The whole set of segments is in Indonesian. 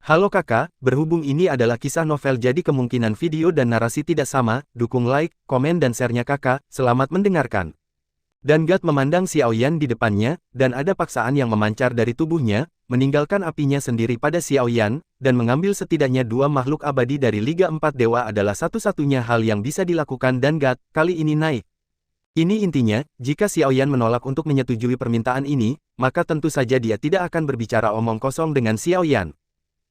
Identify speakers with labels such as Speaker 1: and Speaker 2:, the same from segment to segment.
Speaker 1: Halo kakak, berhubung ini adalah kisah novel jadi kemungkinan video dan narasi tidak sama, dukung like, komen dan share-nya kakak, selamat mendengarkan. Dan God memandang Xiaoyan di depannya, dan ada paksaan yang memancar dari tubuhnya, meninggalkan apinya sendiri pada Xiaoyan, dan mengambil setidaknya dua makhluk abadi dari Liga 4 Dewa adalah satu-satunya hal yang bisa dilakukan dan God, kali ini naik. Ini intinya, jika Xiaoyan menolak untuk menyetujui permintaan ini, maka tentu saja dia tidak akan berbicara omong kosong dengan Xiaoyan.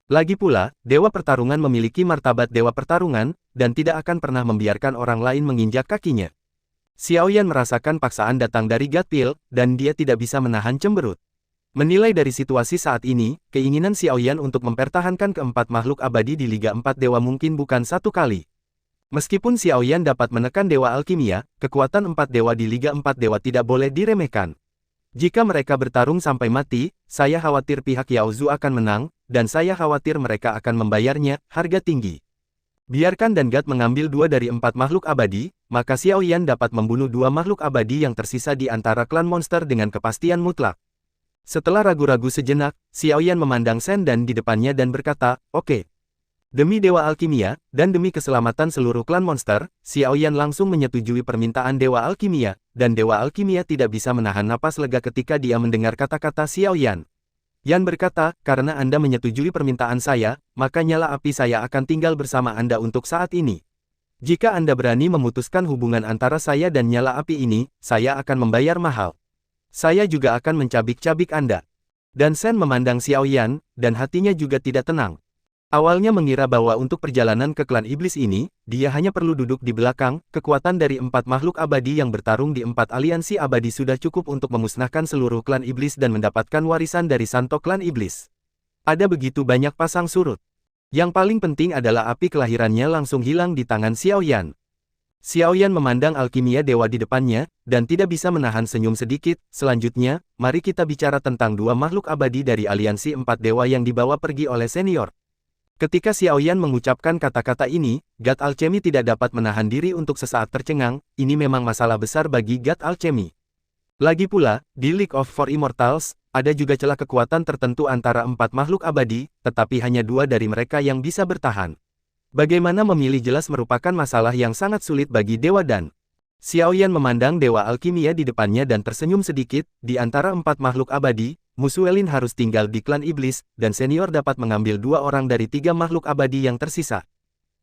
Speaker 1: Lagi pula, Dewa Pertarungan memiliki martabat Dewa Pertarungan, dan tidak akan pernah membiarkan orang lain menginjak kakinya. Xiaoyan merasakan paksaan datang dari God Pil, dan dia tidak bisa menahan cemberut. Menilai dari situasi saat ini, keinginan Xiaoyan untuk mempertahankan keempat makhluk abadi di Liga 4 Dewa mungkin bukan satu kali. Meskipun Xiaoyan dapat menekan Dewa Alkimia, kekuatan empat Dewa di Liga 4 Dewa tidak boleh diremehkan. Jika mereka bertarung sampai mati, saya khawatir pihak Yaozu akan menang, dan saya khawatir mereka akan membayarnya harga tinggi. Biarkan dan God mengambil dua dari empat makhluk abadi, maka Xiaoyan dapat membunuh dua makhluk abadi yang tersisa di antara klan monster dengan kepastian mutlak. Setelah ragu-ragu sejenak, Xiaoyan memandang Shen Dan di depannya dan berkata, "Oke." Demi Dewa Alkimia, dan demi keselamatan seluruh klan monster, Xiaoyan langsung menyetujui permintaan Dewa Alkimia, dan Dewa Alkimia tidak bisa menahan napas lega ketika dia mendengar kata-kata Xiaoyan. Yan berkata, "Karena Anda menyetujui permintaan saya, maka nyala api saya akan tinggal bersama Anda untuk saat ini. Jika Anda berani memutuskan hubungan antara saya dan nyala api ini, saya akan membayar mahal. Saya juga akan mencabik-cabik Anda." Dan Shen memandang Xiaoyan, dan hatinya juga tidak tenang. Awalnya mengira bahwa untuk perjalanan ke klan iblis ini, dia hanya perlu duduk di belakang, kekuatan dari empat makhluk abadi yang bertarung di empat aliansi abadi sudah cukup untuk memusnahkan seluruh klan iblis dan mendapatkan warisan dari santo klan iblis. Ada begitu banyak pasang surut. Yang paling penting adalah api kelahirannya langsung hilang di tangan Xiaoyan. Xiaoyan memandang alkimia dewa di depannya, dan tidak bisa menahan senyum sedikit. Selanjutnya, mari kita bicara tentang dua makhluk abadi dari aliansi empat dewa yang dibawa pergi oleh senior. Ketika Xiaoyan mengucapkan kata-kata ini, God Alchemy tidak dapat menahan diri untuk sesaat tercengang. Ini memang masalah besar bagi God Alchemy. Lagi pula, di League of Four Immortals, ada juga celah kekuatan tertentu antara empat makhluk abadi, tetapi hanya dua dari mereka yang bisa bertahan. Bagaimana memilih jelas merupakan masalah yang sangat sulit bagi Dewa Dan. Xiaoyan memandang Dewa Alkimia di depannya dan tersenyum sedikit. Di antara empat makhluk abadi, Musuelin harus tinggal di klan iblis, dan senior dapat mengambil dua orang dari tiga makhluk abadi yang tersisa.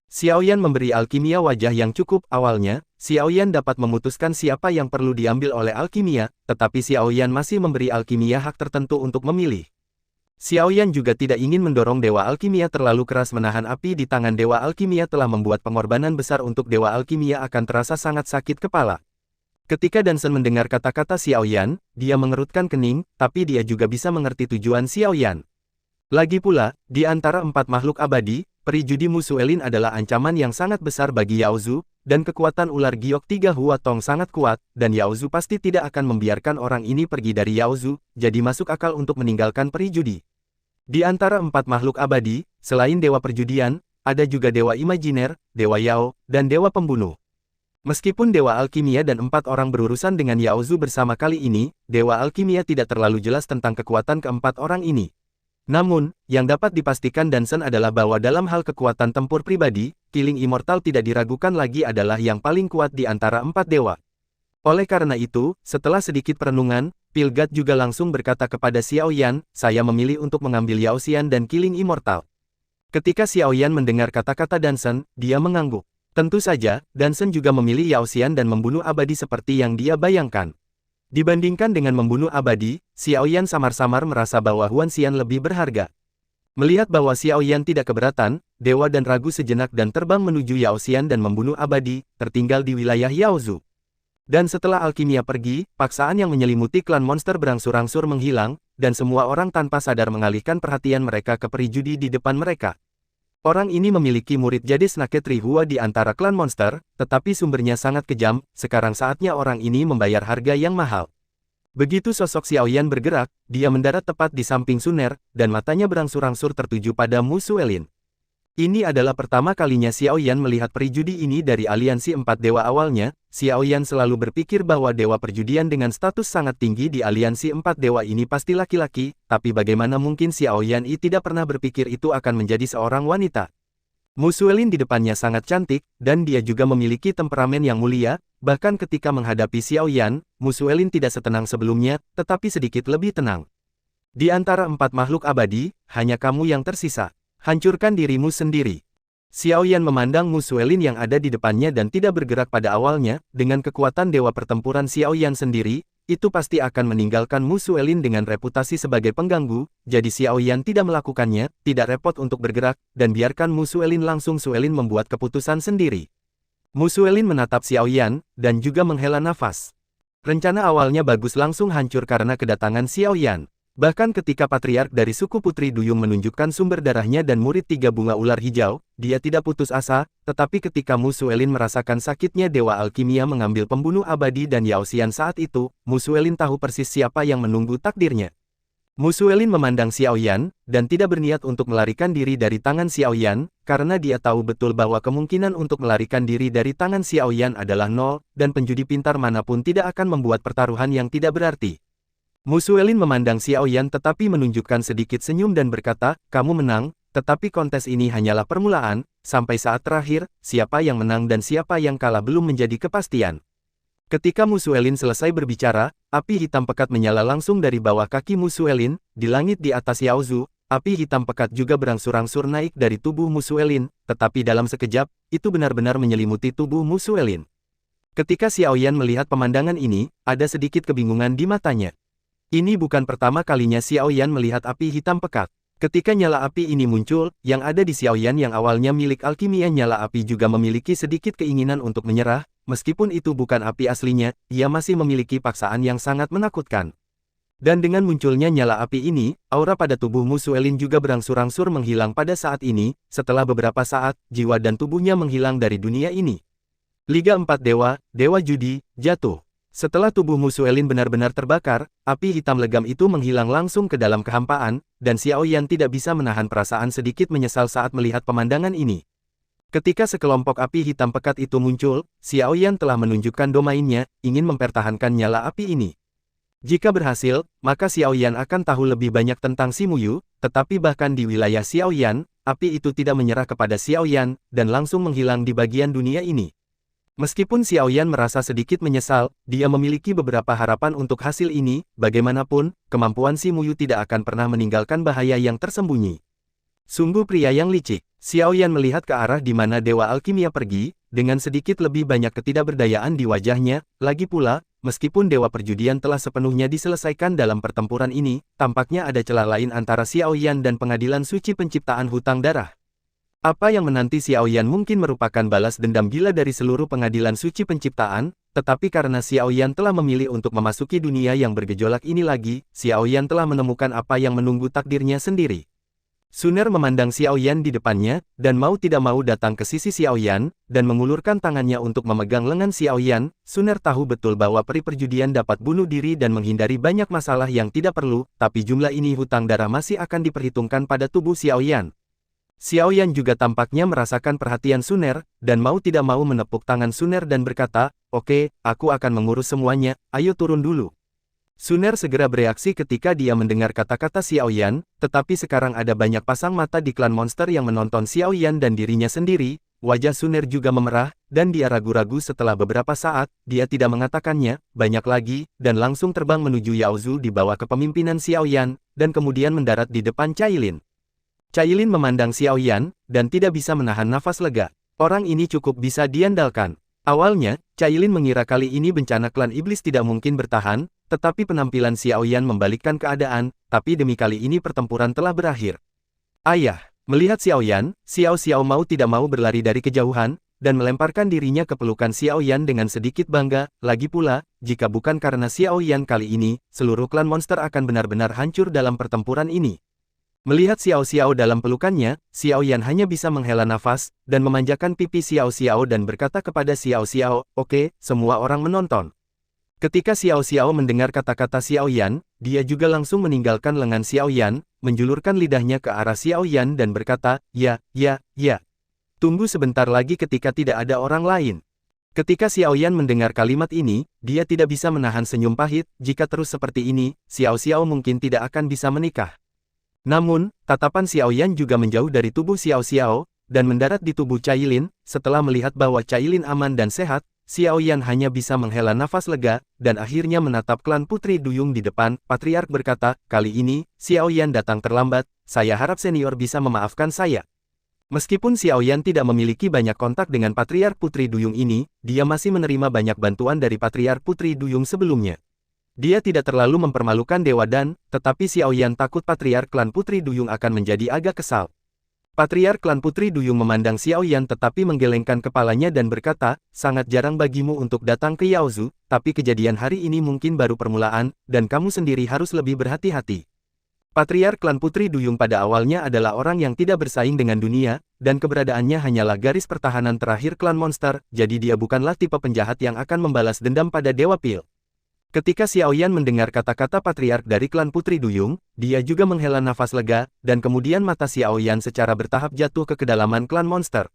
Speaker 1: Xiaoyan memberi alkimia wajah yang cukup. Awalnya, Xiaoyan dapat memutuskan siapa yang perlu diambil oleh alkimia, tetapi Xiaoyan masih memberi alkimia hak tertentu untuk memilih. Xiaoyan juga tidak ingin mendorong Dewa Alkimia terlalu keras. Menahan api di tangan Dewa Alkimia telah membuat pengorbanan besar untuk Dewa Alkimia akan terasa sangat sakit kepala. Ketika Dansen mendengar kata-kata Xiaoyan, dia mengerutkan kening, tapi dia juga bisa mengerti tujuan Xiaoyan. Lagi pula, di antara empat makhluk abadi, peri judi Musuelin adalah ancaman yang sangat besar bagi Yaozu, dan kekuatan ular giok 3 Huatong sangat kuat, dan Yaozu pasti tidak akan membiarkan orang ini pergi dari Yaozu, jadi masuk akal untuk meninggalkan peri judi. Di antara empat makhluk abadi, selain Dewa Perjudian, ada juga Dewa Imajiner, Dewa Yao, dan Dewa Pembunuh. Meskipun Dewa Alkimia dan empat orang berurusan dengan Yaozu bersama kali ini, Dewa Alkimia tidak terlalu jelas tentang kekuatan keempat orang ini. Namun, yang dapat dipastikan Dansen adalah bahwa dalam hal kekuatan tempur pribadi, Killing Immortal tidak diragukan lagi adalah yang paling kuat di antara empat dewa. Oleh karena itu, setelah sedikit perenungan, Pilgat juga langsung berkata kepada Xiaoyan, "Saya memilih untuk mengambil Yaoxian dan Killing Immortal." Ketika Xiaoyan mendengar kata-kata Dansen, dia mengangguk. Tentu saja, Dansen juga memilih Yaoxian dan membunuh abadi seperti yang dia bayangkan. Dibandingkan dengan membunuh abadi, Xiaoyan samar-samar merasa bahwa Huan Xian lebih berharga. Melihat bahwa Xiaoyan tidak keberatan, Dewa Dan ragu sejenak dan terbang menuju Yaoxian dan membunuh abadi, tertinggal di wilayah Yaozu. Dan setelah alkimia pergi, paksaan yang menyelimuti klan monster berangsur-angsur menghilang, dan semua orang tanpa sadar mengalihkan perhatian mereka ke peri judi di depan mereka. Orang ini memiliki murid jadi Snake Trihua di antara klan monster, tetapi sumbernya sangat kejam. Sekarang saatnya orang ini membayar harga yang mahal. Begitu sosok Xiaoyan bergerak, dia mendarat tepat di samping Suner, dan matanya berangsur-angsur tertuju pada Musuelin. Ini adalah pertama kalinya Xiao Yan melihat peri-judi ini dari aliansi empat dewa awalnya. Xiao Yan selalu berpikir bahwa dewa perjudian dengan status sangat tinggi di aliansi empat dewa ini pasti laki-laki, tapi bagaimana mungkin Xiao Yan tidak pernah berpikir itu akan menjadi seorang wanita. Mu Suelin di depannya sangat cantik, dan dia juga memiliki temperamen yang mulia, bahkan ketika menghadapi Xiao Yan, Mu Suelin tidak setenang sebelumnya, tetapi sedikit lebih tenang. Di antara empat makhluk abadi, hanya kamu yang tersisa. Hancurkan dirimu sendiri. Xiao Yan memandang Mu Suelin yang ada di depannya dan tidak bergerak pada awalnya, dengan kekuatan dewa pertempuran Xiao Yan sendiri, itu pasti akan meninggalkan Mu Suelin dengan reputasi sebagai pengganggu, jadi Xiao Yan tidak melakukannya, tidak repot untuk bergerak, dan biarkan Mu Suelin langsung Suelin membuat keputusan sendiri. Mu Suelin menatap Xiao Yan, dan juga menghela nafas. Rencana awalnya bagus langsung hancur karena kedatangan Xiao Yan. Bahkan ketika patriark dari suku Putri Duyung menunjukkan sumber darahnya dan murid tiga bunga ular hijau, dia tidak putus asa, tetapi ketika Mu Suelin merasakan sakitnya dewa alkimia mengambil pembunuh abadi dan Yao Xian saat itu, Mu Suelin tahu persis siapa yang menunggu takdirnya. Mu Suelin memandang Xiao Yan, dan tidak berniat untuk melarikan diri dari tangan Xiao Yan, karena dia tahu betul bahwa kemungkinan untuk melarikan diri dari tangan Xiao Yan adalah nol, dan penjudi pintar manapun tidak akan membuat pertaruhan yang tidak berarti. Mu Suelin memandang Xiao Yan tetapi menunjukkan sedikit senyum dan berkata, kamu menang, tetapi kontes ini hanyalah permulaan, sampai saat terakhir, siapa yang menang dan siapa yang kalah belum menjadi kepastian. Ketika Mu Suelin selesai berbicara, api hitam pekat menyala langsung dari bawah kaki Mu Suelin, di langit di atas Yao Zu, api hitam pekat juga berangsur-angsur naik dari tubuh Mu Suelin, tetapi dalam sekejap, itu benar-benar menyelimuti tubuh Mu Suelin. Ketika Xiao Yan melihat pemandangan ini, ada sedikit kebingungan di matanya. Ini bukan pertama kalinya Xiao Yan melihat api hitam pekat. Ketika nyala api ini muncul, yang ada di Xiao Yan yang awalnya milik alkimia nyala api juga memiliki sedikit keinginan untuk menyerah, meskipun itu bukan api aslinya, ia masih memiliki paksaan yang sangat menakutkan. Dan dengan munculnya nyala api ini, aura pada tubuh Mu Suelin juga berangsur-angsur menghilang pada saat ini, setelah beberapa saat, jiwa dan tubuhnya menghilang dari dunia ini. Liga 4 Dewa, Dewa Judi, jatuh. Setelah tubuh Mu Suelin benar-benar terbakar, api hitam legam itu menghilang langsung ke dalam kehampaan, dan Xiao Yan tidak bisa menahan perasaan sedikit menyesal saat melihat pemandangan ini. Ketika sekelompok api hitam pekat itu muncul, Xiao Yan telah menunjukkan domainnya, ingin mempertahankan nyala api ini. Jika berhasil, maka Xiao Yan akan tahu lebih banyak tentang Si Muyu, tetapi bahkan di wilayah Xiao Yan, api itu tidak menyerah kepada Xiao Yan, dan langsung menghilang di bagian dunia ini. Meskipun Xiao Yan merasa sedikit menyesal, dia memiliki beberapa harapan untuk hasil ini, bagaimanapun, kemampuan Si Muyu tidak akan pernah meninggalkan bahaya yang tersembunyi. Sungguh pria yang licik. Xiao Yan melihat ke arah di mana Dewa Alkimia pergi, dengan sedikit lebih banyak ketidakberdayaan di wajahnya, lagi pula, meskipun Dewa Perjudian telah sepenuhnya diselesaikan dalam pertempuran ini, tampaknya ada celah lain antara Xiao Yan dan Pengadilan Suci Penciptaan Hutang Darah. Apa yang menanti Xiao Yan mungkin merupakan balas dendam gila dari seluruh pengadilan suci penciptaan, tetapi karena Xiao Yan telah memilih untuk memasuki dunia yang bergejolak ini lagi, Xiao Yan telah menemukan apa yang menunggu takdirnya sendiri. Suner memandang Xiao Yan di depannya, dan mau tidak mau datang ke sisi Xiao Yan, dan mengulurkan tangannya untuk memegang lengan Xiao Yan. Suner tahu betul bahwa peri perjudian dapat bunuh diri dan menghindari banyak masalah yang tidak perlu, tapi jumlah ini hutang darah masih akan diperhitungkan pada tubuh Xiao Yan. Xiao Yan juga tampaknya merasakan perhatian Suner, dan mau tidak mau menepuk tangan Suner dan berkata, oke, aku akan mengurus semuanya, ayo turun dulu. Suner segera bereaksi ketika dia mendengar kata-kata Xiao Yan, tetapi sekarang ada banyak pasang mata di klan monster yang menonton Xiao Yan dan dirinya sendiri, wajah Suner juga memerah, dan dia ragu-ragu setelah beberapa saat, dia tidak mengatakannya, banyak lagi, dan langsung terbang menuju Yao Zu di bawah kepemimpinan Xiao Yan, dan kemudian mendarat di depan Cailin. Cailin memandang Xiao Yan, dan tidak bisa menahan nafas lega. Orang ini cukup bisa diandalkan. Awalnya, Cailin mengira kali ini bencana klan iblis tidak mungkin bertahan, tetapi penampilan Xiao Yan membalikkan keadaan, tapi demi kali ini pertempuran telah berakhir. Ayah, melihat Xiao Yan, Xiao mau tidak mau berlari dari kejauhan, dan melemparkan dirinya ke pelukan Xiao Yan dengan sedikit bangga, lagi pula, jika bukan karena Xiao Yan kali ini, seluruh klan monster akan benar-benar hancur dalam pertempuran ini. Melihat Xiao dalam pelukannya, Xiao Yan hanya bisa menghela nafas, dan memanjakan pipi Xiao dan berkata kepada Xiao, oke, semua orang menonton. Ketika Xiao mendengar kata-kata Xiao Yan, dia juga langsung meninggalkan lengan Xiao Yan, menjulurkan lidahnya ke arah Xiao Yan dan berkata, "Ya. Tunggu sebentar lagi." Ketika tidak ada orang lain. Ketika Xiao Yan mendengar kalimat ini, dia tidak bisa menahan senyum pahit. Jika terus seperti ini, Xiao mungkin tidak akan bisa menikah. Namun, tatapan Xiao Yan juga menjauh dari tubuh Xiao dan mendarat di tubuh Cailin. Setelah melihat bahwa Cailin aman dan sehat, Xiao Yan hanya bisa menghela nafas lega, dan akhirnya menatap klan Putri Duyung di depan. Patriark berkata, "Kali ini, Xiao Yan datang terlambat, saya harap senior bisa memaafkan saya." Meskipun Xiao Yan tidak memiliki banyak kontak dengan Patriark Putri Duyung ini, dia masih menerima banyak bantuan dari Patriark Putri Duyung sebelumnya. Dia tidak terlalu mempermalukan Dewa Dan, tetapi Xiao Yan takut Patriark klan Putri Duyung akan menjadi agak kesal. Patriark klan Putri Duyung memandang Xiao Yan tetapi menggelengkan kepalanya dan berkata, "Sangat jarang bagimu untuk datang ke Yaozu, tapi kejadian hari ini mungkin baru permulaan, dan kamu sendiri harus lebih berhati-hati." Patriark klan Putri Duyung pada awalnya adalah orang yang tidak bersaing dengan dunia, dan keberadaannya hanyalah garis pertahanan terakhir klan monster, jadi dia bukanlah tipe penjahat yang akan membalas dendam pada Dewa Pil. Ketika Xiao Yan mendengar kata-kata Patriark dari klan Putri Duyung, dia juga menghela nafas lega, dan kemudian mata Xiao Yan secara bertahap jatuh ke kedalaman klan monster.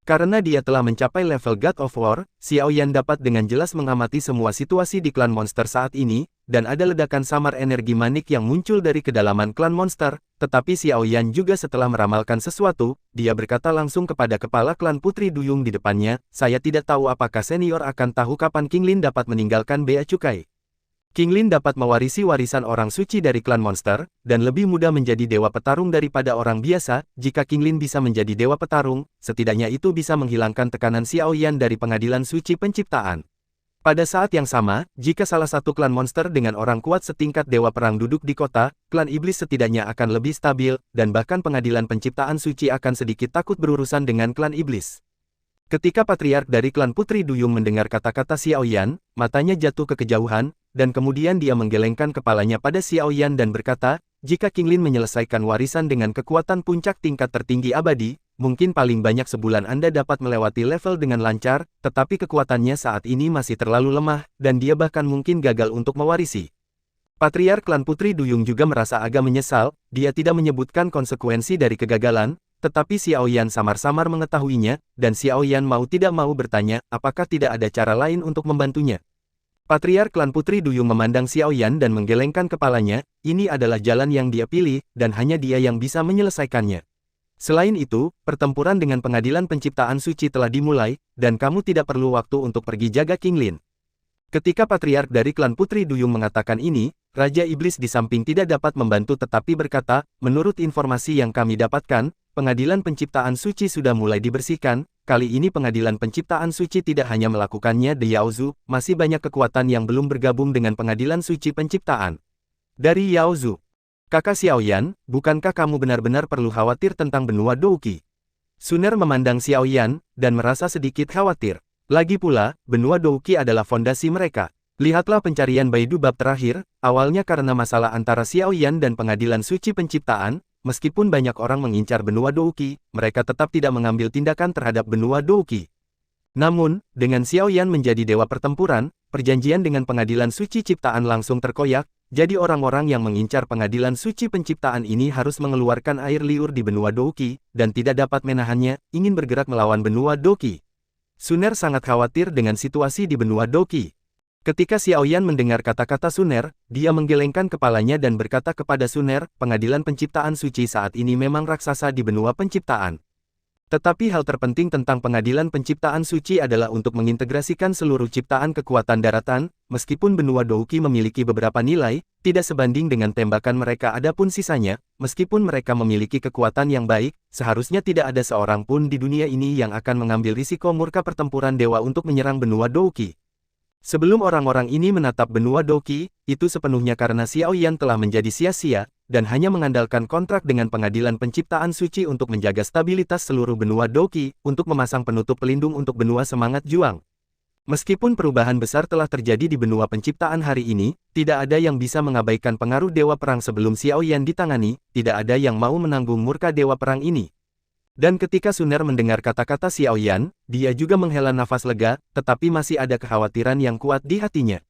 Speaker 1: Karena dia telah mencapai level God of War, Xiao Yan dapat dengan jelas mengamati semua situasi di klan monster saat ini, dan ada ledakan samar energi manik yang muncul dari kedalaman klan monster, tetapi Xiao Yan juga setelah meramalkan sesuatu, dia berkata langsung kepada kepala klan Putri Duyung di depannya, "Saya tidak tahu apakah senior akan tahu kapan King Lin dapat meninggalkan Bea Cukai. King Lin dapat mewarisi warisan orang suci dari klan monster, dan lebih mudah menjadi dewa petarung daripada orang biasa. Jika King Lin bisa menjadi dewa petarung, setidaknya itu bisa menghilangkan tekanan Xiao Yan dari pengadilan suci penciptaan." Pada saat yang sama, jika salah satu klan monster dengan orang kuat setingkat dewa perang duduk di kota, klan iblis setidaknya akan lebih stabil, dan bahkan pengadilan penciptaan suci akan sedikit takut berurusan dengan klan iblis. Ketika Patriark dari klan Putri Duyung mendengar kata-kata Xiao Yan, matanya jatuh ke kejauhan, dan kemudian dia menggelengkan kepalanya pada Xiao Yan dan berkata, "Jika King Lin menyelesaikan warisan dengan kekuatan puncak tingkat tertinggi abadi, mungkin paling banyak sebulan Anda dapat melewati level dengan lancar, tetapi kekuatannya saat ini masih terlalu lemah, dan dia bahkan mungkin gagal untuk mewarisi." Patriark klan Putri Duyung juga merasa agak menyesal, dia tidak menyebutkan konsekuensi dari kegagalan, tetapi Xiao Yan samar-samar mengetahuinya, dan Xiao Yan mau tidak mau bertanya, apakah tidak ada cara lain untuk membantunya. Patriark klan Putri Duyung memandang Xiao Yan dan menggelengkan kepalanya, ini adalah jalan yang dia pilih, dan hanya dia yang bisa menyelesaikannya. Selain itu, pertempuran dengan pengadilan penciptaan suci telah dimulai, dan kamu tidak perlu waktu untuk pergi jaga King Lin. Ketika Patriark dari klan Putri Duyung mengatakan ini, Raja Iblis di samping tidak dapat membantu tetapi berkata, "Menurut informasi yang kami dapatkan, pengadilan penciptaan suci sudah mulai dibersihkan. Kali ini pengadilan penciptaan suci tidak hanya melakukannya di Yaozu, masih banyak kekuatan yang belum bergabung dengan pengadilan suci penciptaan." Dari Yaozu. "Kakak Xiao Yan, bukankah kamu benar-benar perlu khawatir tentang benua Douqi?" Suner memandang Xiao Yan, dan merasa sedikit khawatir. Lagi pula, benua Douqi adalah fondasi mereka. Lihatlah pencarian Baidu bab terakhir, awalnya karena masalah antara Xiao Yan dan pengadilan suci penciptaan, meskipun banyak orang mengincar benua Douqi, mereka tetap tidak mengambil tindakan terhadap benua Douqi. Namun, dengan Xiao Yan menjadi dewa pertempuran, perjanjian dengan pengadilan suci ciptaan langsung terkoyak, jadi orang-orang yang mengincar pengadilan suci penciptaan ini harus mengeluarkan air liur di benua Douqi, dan tidak dapat menahannya, ingin bergerak melawan benua Douqi. Suner sangat khawatir dengan situasi di benua Douqi. Ketika Xiao Yan mendengar kata-kata Suner, dia menggelengkan kepalanya dan berkata kepada Suner, pengadilan penciptaan suci saat ini memang raksasa di benua penciptaan. Tetapi hal terpenting tentang pengadilan penciptaan suci adalah untuk mengintegrasikan seluruh ciptaan kekuatan daratan, meskipun benua Douqi memiliki beberapa nilai, tidak sebanding dengan tembakan mereka adapun sisanya, meskipun mereka memiliki kekuatan yang baik, seharusnya tidak ada seorang pun di dunia ini yang akan mengambil risiko murka pertempuran dewa untuk menyerang benua Douqi. Sebelum orang-orang ini menatap benua Douqi, itu sepenuhnya karena Xiao Yan telah menjadi sia-sia, dan hanya mengandalkan kontrak dengan pengadilan penciptaan suci untuk menjaga stabilitas seluruh benua Douqi, untuk memasang penutup pelindung untuk benua semangat juang. Meskipun perubahan besar telah terjadi di benua penciptaan hari ini, tidak ada yang bisa mengabaikan pengaruh dewa perang sebelum Xiao Yan ditangani, tidak ada yang mau menanggung murka dewa perang ini. Dan ketika Suner mendengar kata-kata Xiao Yan, dia juga menghela nafas lega, tetapi masih ada kekhawatiran yang kuat di hatinya.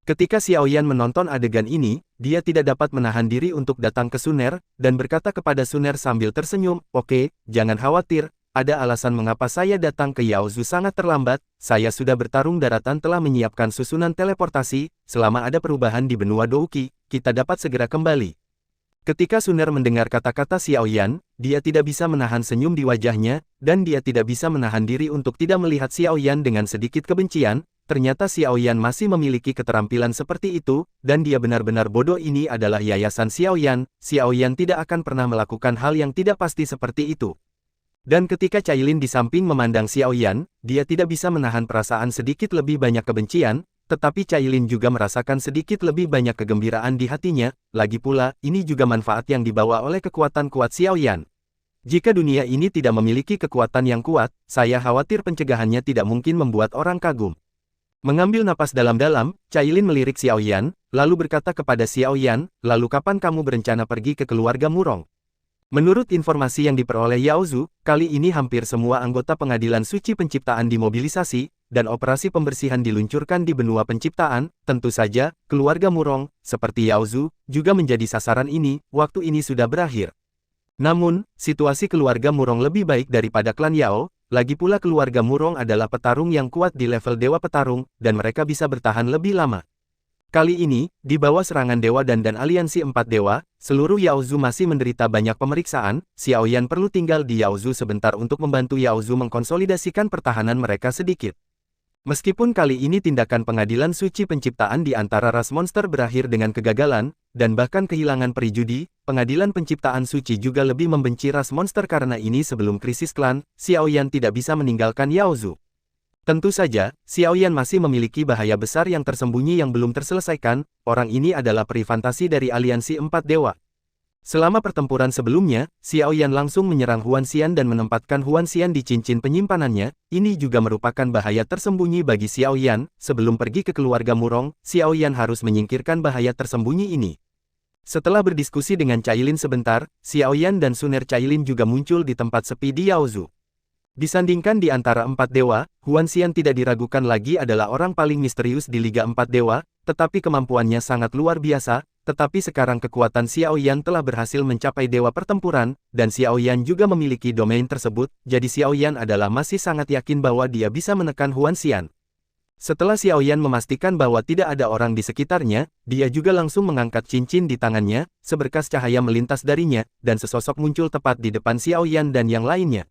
Speaker 1: Ketika Xiao Yan menonton adegan ini, dia tidak dapat menahan diri untuk datang ke Suner, dan berkata kepada Suner sambil tersenyum, "Oke, jangan khawatir, ada alasan mengapa saya datang ke Yaozu sangat terlambat, saya sudah bertarung daratan telah menyiapkan susunan teleportasi, selama ada perubahan di benua Douki, kita dapat segera kembali." Ketika Suner mendengar kata-kata Xiao Yan, dia tidak bisa menahan senyum di wajahnya, dan dia tidak bisa menahan diri untuk tidak melihat Xiao Yan dengan sedikit kebencian. Ternyata Xiao Yan masih memiliki keterampilan seperti itu, dan dia benar-benar bodoh. Ini adalah yayasan Xiao Yan tidak akan pernah melakukan hal yang tidak pasti seperti itu. Dan ketika Cailin di samping memandang Xiao Yan, dia tidak bisa menahan perasaan sedikit lebih banyak kebencian, tetapi Cailin juga merasakan sedikit lebih banyak kegembiraan di hatinya, lagi pula, ini juga manfaat yang dibawa oleh kekuatan kuat Xiao Yan. Jika dunia ini tidak memiliki kekuatan yang kuat, saya khawatir pencegahannya tidak mungkin membuat orang kagum. Mengambil napas dalam-dalam, Cailin melirik Xiao Yan, lalu berkata kepada Xiao Yan, "Lalu kapan kamu berencana pergi ke keluarga Murong?" Menurut informasi yang diperoleh Yaozu, kali ini hampir semua anggota pengadilan suci penciptaan dimobilisasi, dan operasi pembersihan diluncurkan di benua penciptaan. Tentu saja, keluarga Murong, seperti Yaozu, juga menjadi sasaran ini. Waktu ini sudah berakhir. Namun, situasi keluarga Murong lebih baik daripada klan Yao. Lagi pula keluarga Murong adalah petarung yang kuat di level Dewa Petarung, dan mereka bisa bertahan lebih lama. Kali ini, di bawah serangan Dewa dan Aliansi Empat Dewa, seluruh Yaozu masih menderita banyak pemeriksaan. Xiao Yan perlu tinggal di Yaozu sebentar untuk membantu Yaozu mengkonsolidasikan pertahanan mereka sedikit. Meskipun kali ini tindakan pengadilan suci penciptaan di antara ras monster berakhir dengan kegagalan, dan bahkan kehilangan peri judi, pengadilan penciptaan suci juga lebih membenci ras monster karena ini sebelum krisis klan, Xiao Yan tidak bisa meninggalkan Yaozu. Tentu saja, Xiao Yan masih memiliki bahaya besar yang tersembunyi yang belum terselesaikan. Orang ini adalah peri fantasi dari Aliansi Empat Dewa. Selama pertempuran sebelumnya, Xiao Yan langsung menyerang Huan Xian dan menempatkan Huan Xian di cincin penyimpanannya. Ini juga merupakan bahaya tersembunyi bagi Xiao Yan. Sebelum pergi ke keluarga Murong, Xiao Yan harus menyingkirkan bahaya tersembunyi ini. Setelah berdiskusi dengan Cailin sebentar, Xiao Yan dan Suner Cailin juga muncul di tempat sepi di Yaozu. Disandingkan di antara empat dewa, Huan Xian tidak diragukan lagi adalah orang paling misterius di Liga Empat Dewa, tetapi kemampuannya sangat luar biasa. Tetapi sekarang kekuatan Xiao Yan telah berhasil mencapai dewa pertempuran, dan Xiao Yan juga memiliki domain tersebut, jadi Xiao Yan adalah masih sangat yakin bahwa dia bisa menekan Huan Xian. Setelah Xiao Yan memastikan bahwa tidak ada orang di sekitarnya, dia juga langsung mengangkat cincin di tangannya, seberkas cahaya melintas darinya, dan sesosok muncul tepat di depan Xiao Yan dan yang lainnya.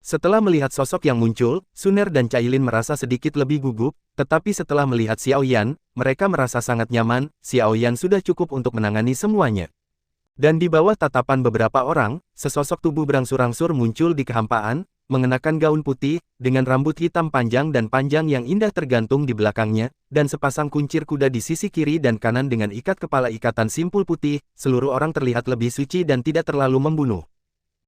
Speaker 1: Setelah melihat sosok yang muncul, Suner dan Cailin merasa sedikit lebih gugup, tetapi setelah melihat Xiao Yan, mereka merasa sangat nyaman. Xiao Yan sudah cukup untuk menangani semuanya. Dan di bawah tatapan beberapa orang, sesosok tubuh berangsur-angsur muncul di kehampaan, mengenakan gaun putih, dengan rambut hitam panjang dan panjang yang indah tergantung di belakangnya, dan sepasang kuncir kuda di sisi kiri dan kanan dengan ikat kepala ikatan simpul putih. Seluruh orang terlihat lebih suci dan tidak terlalu membunuh.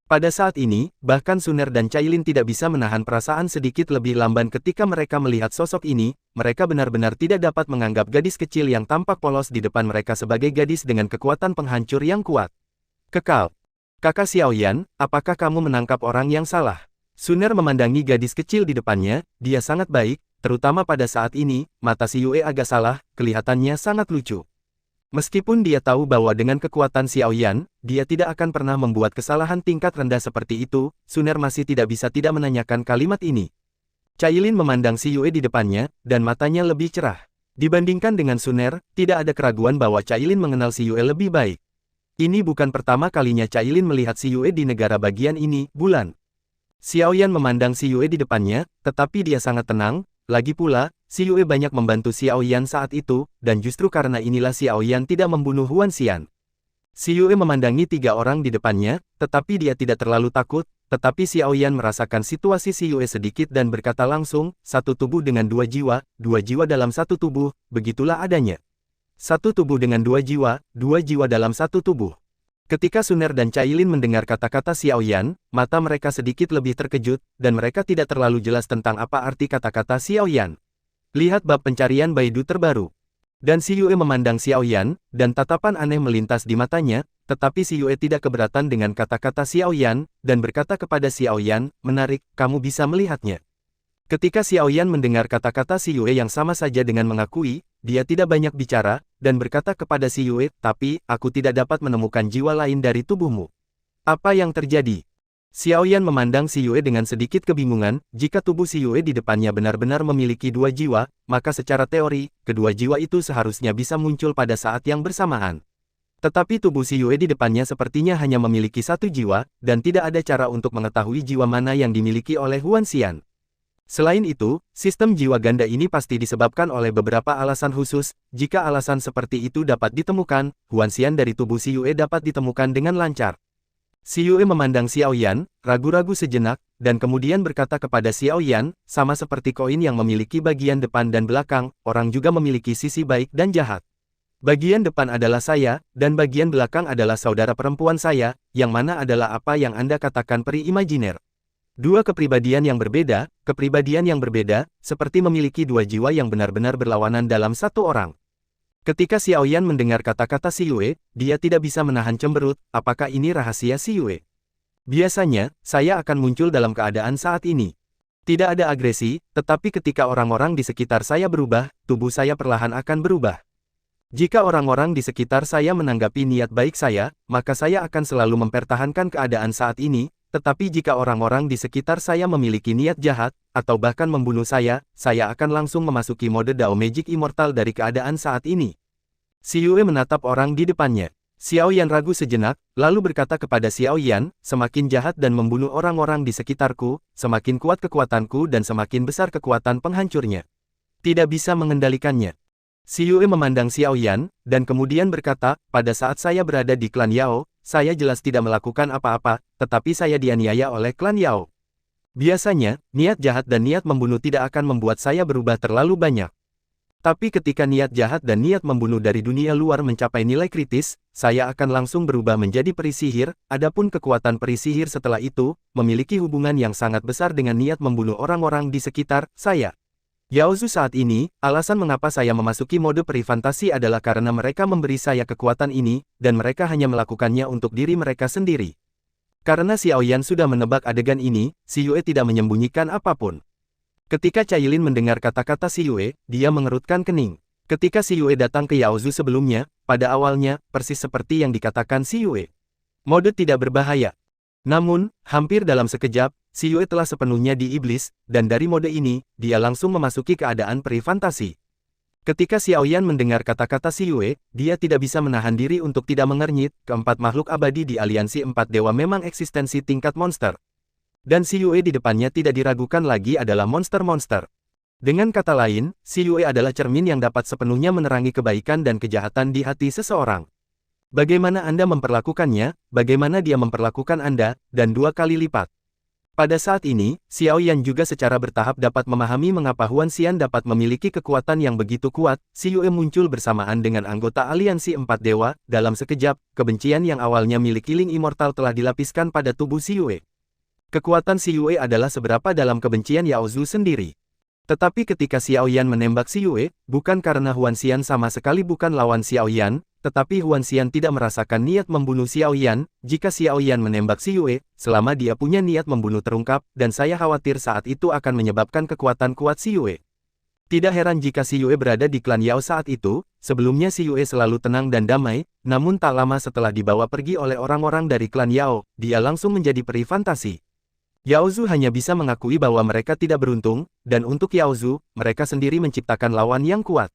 Speaker 1: Pada saat ini, bahkan Suner dan Cailin tidak bisa menahan perasaan sedikit lebih lamban ketika mereka melihat sosok ini. Mereka benar-benar tidak dapat menganggap gadis kecil yang tampak polos di depan mereka sebagai gadis dengan kekuatan penghancur yang kuat. Kekal. Kakak Xiao Yan, apakah kamu menangkap orang yang salah? Suner memandangi gadis kecil di depannya, dia sangat baik, terutama pada saat ini, mata si Yue agak salah, kelihatannya sangat lucu. Meskipun dia tahu bahwa dengan kekuatan Xiao Yan, dia tidak akan pernah membuat kesalahan tingkat rendah seperti itu, Suner masih tidak bisa tidak menanyakan kalimat ini. Cailin memandang si Yue di depannya, dan matanya lebih cerah. Dibandingkan dengan Suner, tidak ada keraguan bahwa Cailin mengenal si Yue lebih baik. Ini bukan pertama kalinya Cailin melihat si Yue di negara bagian ini, bulan. Xiao Yan memandang si Yue di depannya, tetapi dia sangat tenang. Lagi pula, si Yue banyak membantu Xiao Yan saat itu, dan justru karena inilah Xiao Yan tidak membunuh Huan Xian. Si Yue memandangi tiga orang di depannya, tetapi dia tidak terlalu takut, tetapi Xiao Yan merasakan situasi si Yue sedikit dan berkata langsung, satu tubuh dengan dua jiwa dalam satu tubuh, begitulah adanya. Satu tubuh dengan dua jiwa dalam satu tubuh. Ketika Suner dan Cailin mendengar kata-kata Xiao Yan, mata mereka sedikit lebih terkejut, dan mereka tidak terlalu jelas tentang apa arti kata-kata Xiao Yan. Lihat bab pencarian Baidu terbaru. Dan si Yue memandang Xiao Yan, dan tatapan aneh melintas di matanya, tetapi si Yue tidak keberatan dengan kata-kata Xiao Yan, dan berkata kepada Xiao Yan, menarik, kamu bisa melihatnya. Ketika Xiaoyan mendengar kata-kata Si Yue yang sama saja dengan mengakui, dia tidak banyak bicara, dan berkata kepada Si Yue, tapi, aku tidak dapat menemukan jiwa lain dari tubuhmu. Apa yang terjadi? Xiaoyan memandang Si Yue dengan sedikit kebingungan, jika tubuh Si Yue di depannya benar-benar memiliki dua jiwa, maka secara teori, kedua jiwa itu seharusnya bisa muncul pada saat yang bersamaan. Tetapi tubuh Si Yue di depannya sepertinya hanya memiliki satu jiwa, dan tidak ada cara untuk mengetahui jiwa mana yang dimiliki oleh Huan Xian. Selain itu, sistem jiwa ganda ini pasti disebabkan oleh beberapa alasan khusus. Jika alasan seperti itu dapat ditemukan, Huan Xian dari tubuh Si Yue dapat ditemukan dengan lancar. Si Yue memandang Xiaoyan, ragu-ragu sejenak, dan kemudian berkata kepada Xiaoyan, sama seperti koin yang memiliki bagian depan dan belakang, orang juga memiliki sisi baik dan jahat. Bagian depan adalah saya, dan bagian belakang adalah saudara perempuan saya, yang mana adalah apa yang Anda katakan peri imajiner. Dua kepribadian yang berbeda, seperti memiliki dua jiwa yang benar-benar berlawanan dalam satu orang. Ketika Xiaoyan mendengar kata-kata Si Yue, dia tidak bisa menahan cemberut. Apakah ini rahasia Si Yue? Biasanya, saya akan muncul dalam keadaan saat ini. Tidak ada agresi, tetapi ketika orang-orang di sekitar saya berubah, tubuh saya perlahan akan berubah. Jika orang-orang di sekitar saya menanggapi niat baik saya, maka saya akan selalu mempertahankan keadaan saat ini, tetapi jika orang-orang di sekitar saya memiliki niat jahat, atau bahkan membunuh saya akan langsung memasuki mode Dao Magic Immortal dari keadaan saat ini. Si Yue menatap orang di depannya. Xiaoyan ragu sejenak, lalu berkata kepada Xiaoyan, semakin jahat dan membunuh orang-orang di sekitarku, semakin kuat kekuatanku dan semakin besar kekuatan penghancurnya. Tidak bisa mengendalikannya. Si Yue memandang Xiaoyan, dan kemudian berkata, pada saat saya berada di klan Yao, saya jelas tidak melakukan apa-apa, tetapi saya dianiaya oleh klan Yao. Biasanya, niat jahat dan niat membunuh tidak akan membuat saya berubah terlalu banyak. Tapi ketika niat jahat dan niat membunuh dari dunia luar mencapai nilai kritis, saya akan langsung berubah menjadi peri sihir. Adapun kekuatan peri sihir setelah itu, memiliki hubungan yang sangat besar dengan niat membunuh orang-orang di sekitar saya. Yaozu saat ini, alasan mengapa saya memasuki mode peri fantasi adalah karena mereka memberi saya kekuatan ini, dan mereka hanya melakukannya untuk diri mereka sendiri. Karena Xiaoyan sudah menebak adegan ini, Si Yue tidak menyembunyikan apapun. Ketika Cailin mendengar kata-kata Si Yue, dia mengerutkan kening. Ketika Si Yue datang ke Yaozu sebelumnya, pada awalnya, persis seperti yang dikatakan Si Yue. Mode tidak berbahaya. Namun, hampir dalam sekejap, Si Yue telah sepenuhnya di iblis, dan dari mode ini, dia langsung memasuki keadaan peri fantasi. Ketika Xiaoyan mendengar kata-kata Si Yue, dia tidak bisa menahan diri untuk tidak mengernyit. Keempat makhluk abadi di aliansi empat dewa memang eksistensi tingkat monster. Dan Si Yue di depannya tidak diragukan lagi adalah monster-monster. Dengan kata lain, Si Yue adalah cermin yang dapat sepenuhnya menerangi kebaikan dan kejahatan di hati seseorang. Bagaimana Anda memperlakukannya, bagaimana dia memperlakukan Anda, dan dua kali lipat. Pada saat ini, Xiaoyan juga secara bertahap dapat memahami mengapa Huan Xian dapat memiliki kekuatan yang begitu kuat. Si Yue muncul bersamaan dengan anggota aliansi empat dewa. Dalam sekejap, kebencian yang awalnya milik Kiling Immortal telah dilapiskan pada tubuh Si Yue. Kekuatan Si Yue adalah seberapa dalam kebencian Yaozu sendiri. Tetapi ketika Xiaoyan menembak Si Yue, bukan karena Huan Xian sama sekali bukan lawan Xiaoyan, tetapi Huan Xian tidak merasakan niat membunuh Xiaoyan. Jika Xiaoyan menembak Si Yue, selama dia punya niat membunuh terungkap, dan saya khawatir saat itu akan menyebabkan kekuatan kuat Si Yue. Tidak heran jika Si Yue berada di klan Yao saat itu. Sebelumnya Si Yue selalu tenang dan damai, namun tak lama setelah dibawa pergi oleh orang-orang dari klan Yao, dia langsung menjadi peri fantasi. Yaozu hanya bisa mengakui bahwa mereka tidak beruntung, dan untuk Yaozu, mereka sendiri menciptakan lawan yang kuat.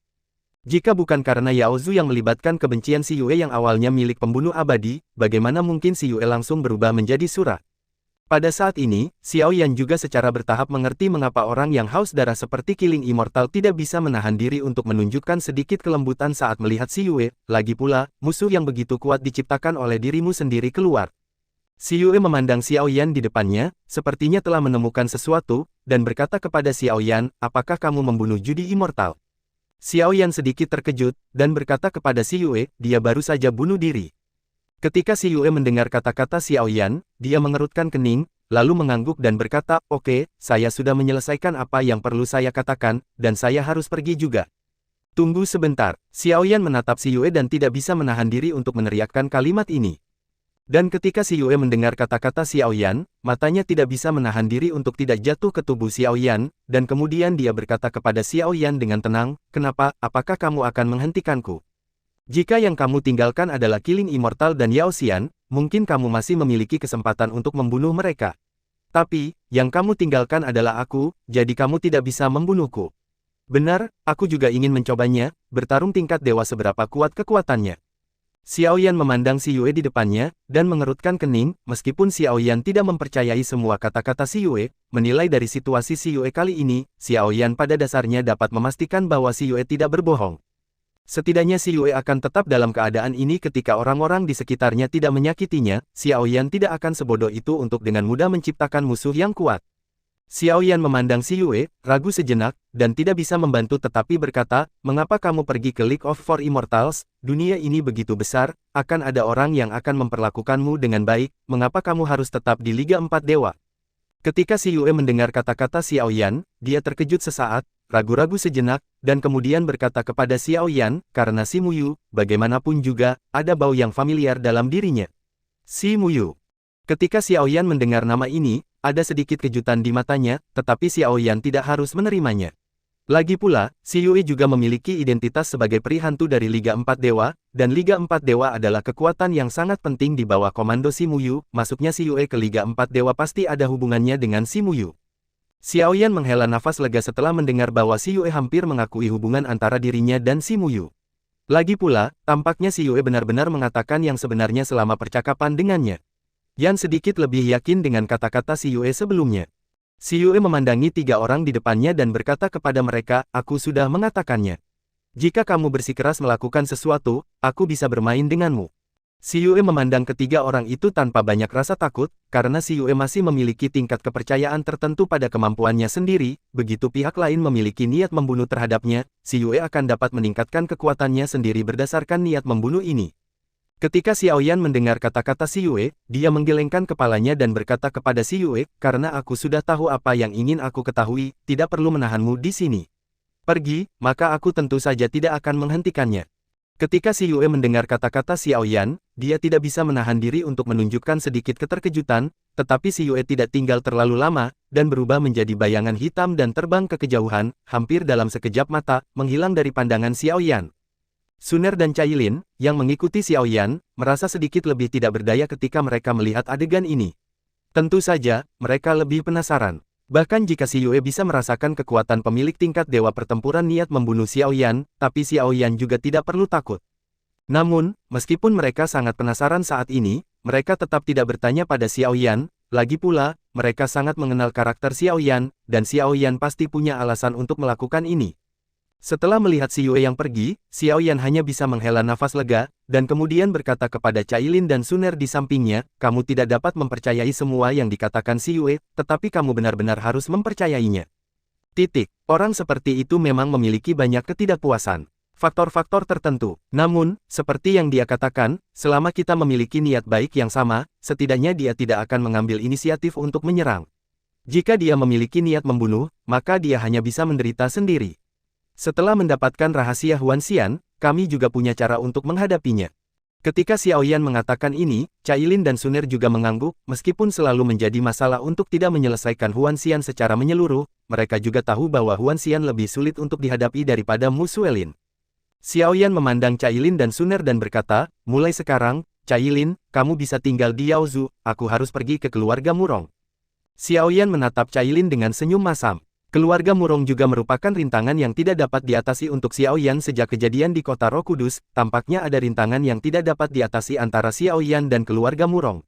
Speaker 1: Jika bukan karena Yaozu yang melibatkan kebencian Si Yue yang awalnya milik pembunuh abadi, bagaimana mungkin Si Yue langsung berubah menjadi surah? Pada saat ini, Xiaoyan juga secara bertahap mengerti mengapa orang yang haus darah seperti Kiling Immortal tidak bisa menahan diri untuk menunjukkan sedikit kelembutan saat melihat Si Yue. Lagi pula, musuh yang begitu kuat diciptakan oleh dirimu sendiri keluar. Si Yue memandang Xiaoyan di depannya, sepertinya telah menemukan sesuatu, dan berkata kepada Xiaoyan, apakah kamu membunuh judi immortal? Xiaoyan sedikit terkejut, dan berkata kepada Si Yue, dia baru saja bunuh diri. Ketika Si Yue mendengar kata-kata Xiaoyan, dia mengerutkan kening, lalu mengangguk dan berkata, oke, saya sudah menyelesaikan apa yang perlu saya katakan, dan saya harus pergi juga. Tunggu sebentar, Xiaoyan menatap Si Yue dan tidak bisa menahan diri untuk meneriakkan kalimat ini. Dan ketika si Yue mendengar kata-kata Xiao Yan, matanya tidak bisa menahan diri untuk tidak jatuh ke tubuh Xiao Yan, dan kemudian dia berkata kepada Xiao Yan dengan tenang, "Kenapa, apakah kamu akan menghentikanku? Jika yang kamu tinggalkan adalah Kilin Immortal dan Yao Xian, mungkin kamu masih memiliki kesempatan untuk membunuh mereka. Tapi, yang kamu tinggalkan adalah aku, jadi kamu tidak bisa membunuhku." "Benar, aku juga ingin mencobanya, bertarung tingkat dewa seberapa kuat kekuatannya." Xiao Yan memandang si Yue di depannya, dan mengerutkan kening, meskipun Xiao Yan tidak mempercayai semua kata-kata si Yue, menilai dari situasi si Yue kali ini, Xiao Yan pada dasarnya dapat memastikan bahwa si Yue tidak berbohong. Setidaknya si Yue akan tetap dalam keadaan ini ketika orang-orang di sekitarnya tidak menyakitinya, Xiao Yan tidak akan sebodoh itu untuk dengan mudah menciptakan musuh yang kuat. Xiao Yan memandang si Yue, ragu sejenak, dan tidak bisa membantu tetapi berkata, "Mengapa kamu pergi ke League of Four Immortals? Dunia ini begitu besar, akan ada orang yang akan memperlakukanmu dengan baik, mengapa kamu harus tetap di Liga 4 Dewa?" Ketika si Yue mendengar kata-kata Xiao Yan, dia terkejut sesaat, ragu-ragu sejenak, dan kemudian berkata kepada Xiao Yan, "Karena si Muyu, bagaimanapun juga, ada bau yang familiar dalam dirinya." Si Muyu. Ketika Xiao Yan mendengar nama ini, ada sedikit kejutan di matanya, tetapi Xiao Yan tidak harus menerimanya. Lagi pula, si Yue juga memiliki identitas sebagai peri hantu dari Liga 4 Dewa, dan Liga 4 Dewa adalah kekuatan yang sangat penting di bawah komando si Muyu, masuknya si Yue ke Liga 4 Dewa pasti ada hubungannya dengan si Muyu. Xiao Yan menghela nafas lega setelah mendengar bahwa si Yue hampir mengakui hubungan antara dirinya dan si Muyu. Lagi pula, tampaknya si Yue benar-benar mengatakan yang sebenarnya selama percakapan dengannya. Yan sedikit lebih yakin dengan kata-kata si Yue sebelumnya. Si Yue memandangi 3 orang di depannya dan berkata kepada mereka, "Aku sudah mengatakannya. Jika kamu bersikeras melakukan sesuatu, aku bisa bermain denganmu." Si Yue memandang ketiga orang itu tanpa banyak rasa takut, karena si Yue masih memiliki tingkat kepercayaan tertentu pada kemampuannya sendiri, begitu pihak lain memiliki niat membunuh terhadapnya, si Yue akan dapat meningkatkan kekuatannya sendiri berdasarkan niat membunuh ini. Ketika Xiao Yan mendengar kata-kata si Yue, dia menggelengkan kepalanya dan berkata kepada si Yue, "Karena aku sudah tahu apa yang ingin aku ketahui, tidak perlu menahanmu di sini. Pergi, maka aku tentu saja tidak akan menghentikannya." Ketika si Yue mendengar kata-kata Xiao Yan, dia tidak bisa menahan diri untuk menunjukkan sedikit keterkejutan, tetapi si Yue tidak tinggal terlalu lama, dan berubah menjadi bayangan hitam dan terbang ke kejauhan, hampir dalam sekejap mata, menghilang dari pandangan Xiao Yan. Suner dan Cailin, yang mengikuti Xiao Yan, merasa sedikit lebih tidak berdaya ketika mereka melihat adegan ini. Tentu saja, mereka lebih penasaran. Bahkan jika si Yue bisa merasakan kekuatan pemilik tingkat dewa pertempuran niat membunuh Xiao Yan, tapi Xiao Yan juga tidak perlu takut. Namun, meskipun mereka sangat penasaran saat ini, mereka tetap tidak bertanya pada Xiao Yan, lagi pula, mereka sangat mengenal karakter Xiao Yan, dan Xiao Yan pasti punya alasan untuk melakukan ini. Setelah melihat si Yue yang pergi, Xiao Yan hanya bisa menghela nafas lega, dan kemudian berkata kepada Cailin dan Suner di sampingnya, "Kamu tidak dapat mempercayai semua yang dikatakan si Yue, tetapi kamu benar-benar harus mempercayainya. Orang seperti itu memang memiliki banyak ketidakpuasan. Faktor-faktor tertentu. Namun, seperti yang dia katakan, selama kita memiliki niat baik yang sama, setidaknya dia tidak akan mengambil inisiatif untuk menyerang. Jika dia memiliki niat membunuh, maka dia hanya bisa menderita sendiri. Setelah mendapatkan rahasia Huan Xian, kami juga punya cara untuk menghadapinya." Ketika Xiao Yan mengatakan ini, Cailin dan Suner juga mengangguk, meskipun selalu menjadi masalah untuk tidak menyelesaikan Huan Xian secara menyeluruh, mereka juga tahu bahwa Huan Xian lebih sulit untuk dihadapi daripada Mu Suelin. Xiao Yan memandang Cailin dan Suner dan berkata, "Mulai sekarang, Cailin, kamu bisa tinggal di Yaozu, aku harus pergi ke keluarga Murong." Xiao Yan menatap Cailin dengan senyum masam. Keluarga Murong juga merupakan rintangan yang tidak dapat diatasi untuk Xiao Yan sejak kejadian di kota Roh Kudus, tampaknya ada rintangan yang tidak dapat diatasi antara Xiao Yan dan keluarga Murong.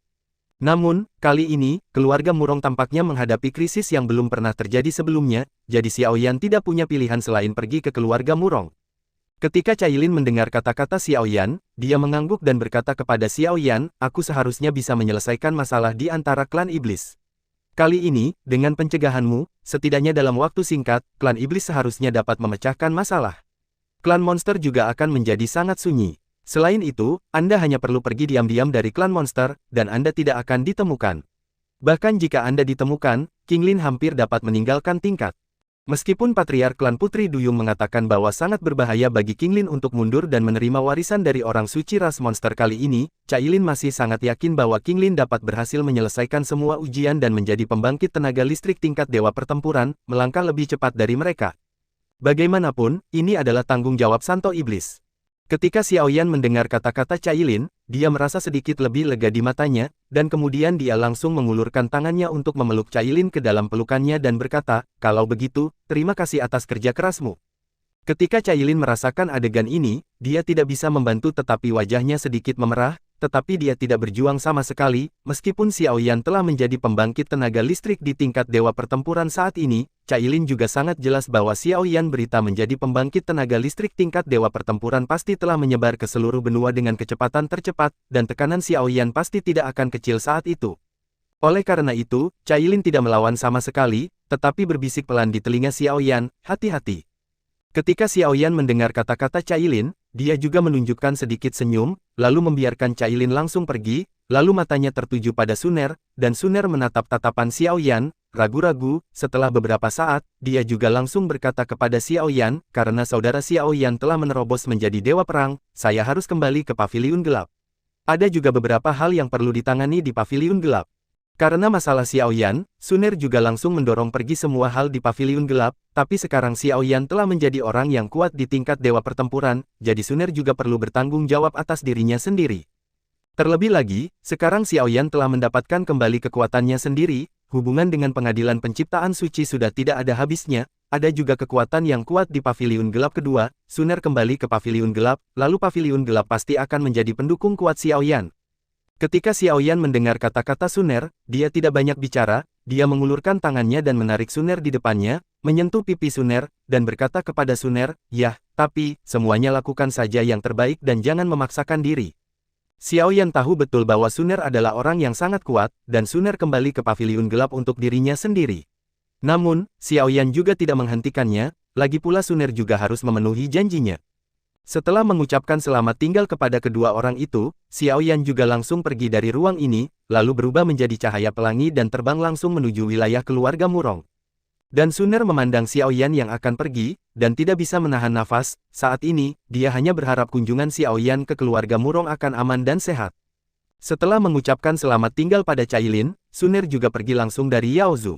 Speaker 1: Namun, kali ini, keluarga Murong tampaknya menghadapi krisis yang belum pernah terjadi sebelumnya, jadi Xiao Yan tidak punya pilihan selain pergi ke keluarga Murong. Ketika Cailin mendengar kata-kata Xiao Yan, dia mengangguk dan berkata kepada Xiao Yan, "Aku seharusnya bisa menyelesaikan masalah di antara klan iblis. Kali ini, dengan pencegahanmu, setidaknya dalam waktu singkat, klan iblis seharusnya dapat memecahkan masalah. Klan monster juga akan menjadi sangat sunyi. Selain itu, Anda hanya perlu pergi diam-diam dari klan monster, dan Anda tidak akan ditemukan. Bahkan jika Anda ditemukan, King Lin hampir dapat meninggalkan tingkat." Meskipun Patriark klan Putri Duyung mengatakan bahwa sangat berbahaya bagi Qinglin untuk mundur dan menerima warisan dari orang suci ras monster kali ini, Cailin masih sangat yakin bahwa Qinglin dapat berhasil menyelesaikan semua ujian dan menjadi pembangkit tenaga listrik tingkat dewa pertempuran, melangkah lebih cepat dari mereka. Bagaimanapun, ini adalah tanggung jawab Santo Iblis. Ketika Xiaoyan mendengar kata-kata Cailin, dia merasa sedikit lebih lega di matanya, dan kemudian dia langsung mengulurkan tangannya untuk memeluk Cailin ke dalam pelukannya dan berkata, "Kalau begitu, terima kasih atas kerja kerasmu." Ketika Cailin merasakan adegan ini, dia tidak bisa membantu tetapi wajahnya sedikit memerah, tetapi dia tidak berjuang sama sekali, meskipun Xiaoyan telah menjadi pembangkit tenaga listrik di tingkat dewa pertempuran saat ini, Cailin juga sangat jelas bahwa Xiaoyan berita menjadi pembangkit tenaga listrik tingkat dewa pertempuran pasti telah menyebar ke seluruh benua dengan kecepatan tercepat, dan tekanan Xiaoyan pasti tidak akan kecil saat itu. Oleh karena itu, Cailin tidak melawan sama sekali, tetapi berbisik pelan di telinga Xiaoyan, "Hati-hati." Ketika Xiaoyan mendengar kata-kata Cailin, dia juga menunjukkan sedikit senyum, lalu membiarkan Cailin langsung pergi, lalu matanya tertuju pada Suner, dan Suner menatap tatapan Xiaoyan, ragu-ragu. Setelah beberapa saat, dia juga langsung berkata kepada Xiaoyan, "Karena saudara Xiaoyan telah menerobos menjadi dewa perang, saya harus kembali ke Paviliun Gelap. Ada juga beberapa hal yang perlu ditangani di Paviliun Gelap." Karena masalah Xiaoyan, Suner juga langsung mendorong pergi semua hal di Paviliun Gelap, tapi sekarang Xiaoyan telah menjadi orang yang kuat di tingkat dewa pertempuran, jadi Suner juga perlu bertanggung jawab atas dirinya sendiri. Terlebih lagi, sekarang Xiaoyan telah mendapatkan kembali kekuatannya sendiri, hubungan dengan pengadilan penciptaan suci sudah tidak ada habisnya, ada juga kekuatan yang kuat di Paviliun Gelap kedua. Suner kembali ke Paviliun Gelap, lalu Paviliun Gelap pasti akan menjadi pendukung kuat Xiaoyan. Ketika Xiaoyan mendengar kata-kata Suner, dia tidak banyak bicara, dia mengulurkan tangannya dan menarik Suner di depannya, menyentuh pipi Suner, dan berkata kepada Suner, "Yah, tapi, semuanya lakukan saja yang terbaik dan jangan memaksakan diri." Xiaoyan tahu betul bahwa Suner adalah orang yang sangat kuat, dan Suner kembali ke Paviliun Gelap untuk dirinya sendiri. Namun, Xiaoyan juga tidak menghentikannya, lagi pula Suner juga harus memenuhi janjinya. Setelah mengucapkan selamat tinggal kepada kedua orang itu, Xiaoyan juga langsung pergi dari ruang ini, lalu berubah menjadi cahaya pelangi dan terbang langsung menuju wilayah keluarga Murong. Dan Suner memandang Xiaoyan yang akan pergi, dan tidak bisa menahan nafas. Saat ini, dia hanya berharap kunjungan Xiaoyan ke keluarga Murong akan aman dan sehat. Setelah mengucapkan selamat tinggal pada Cailin, Suner juga pergi langsung dari Yaozu.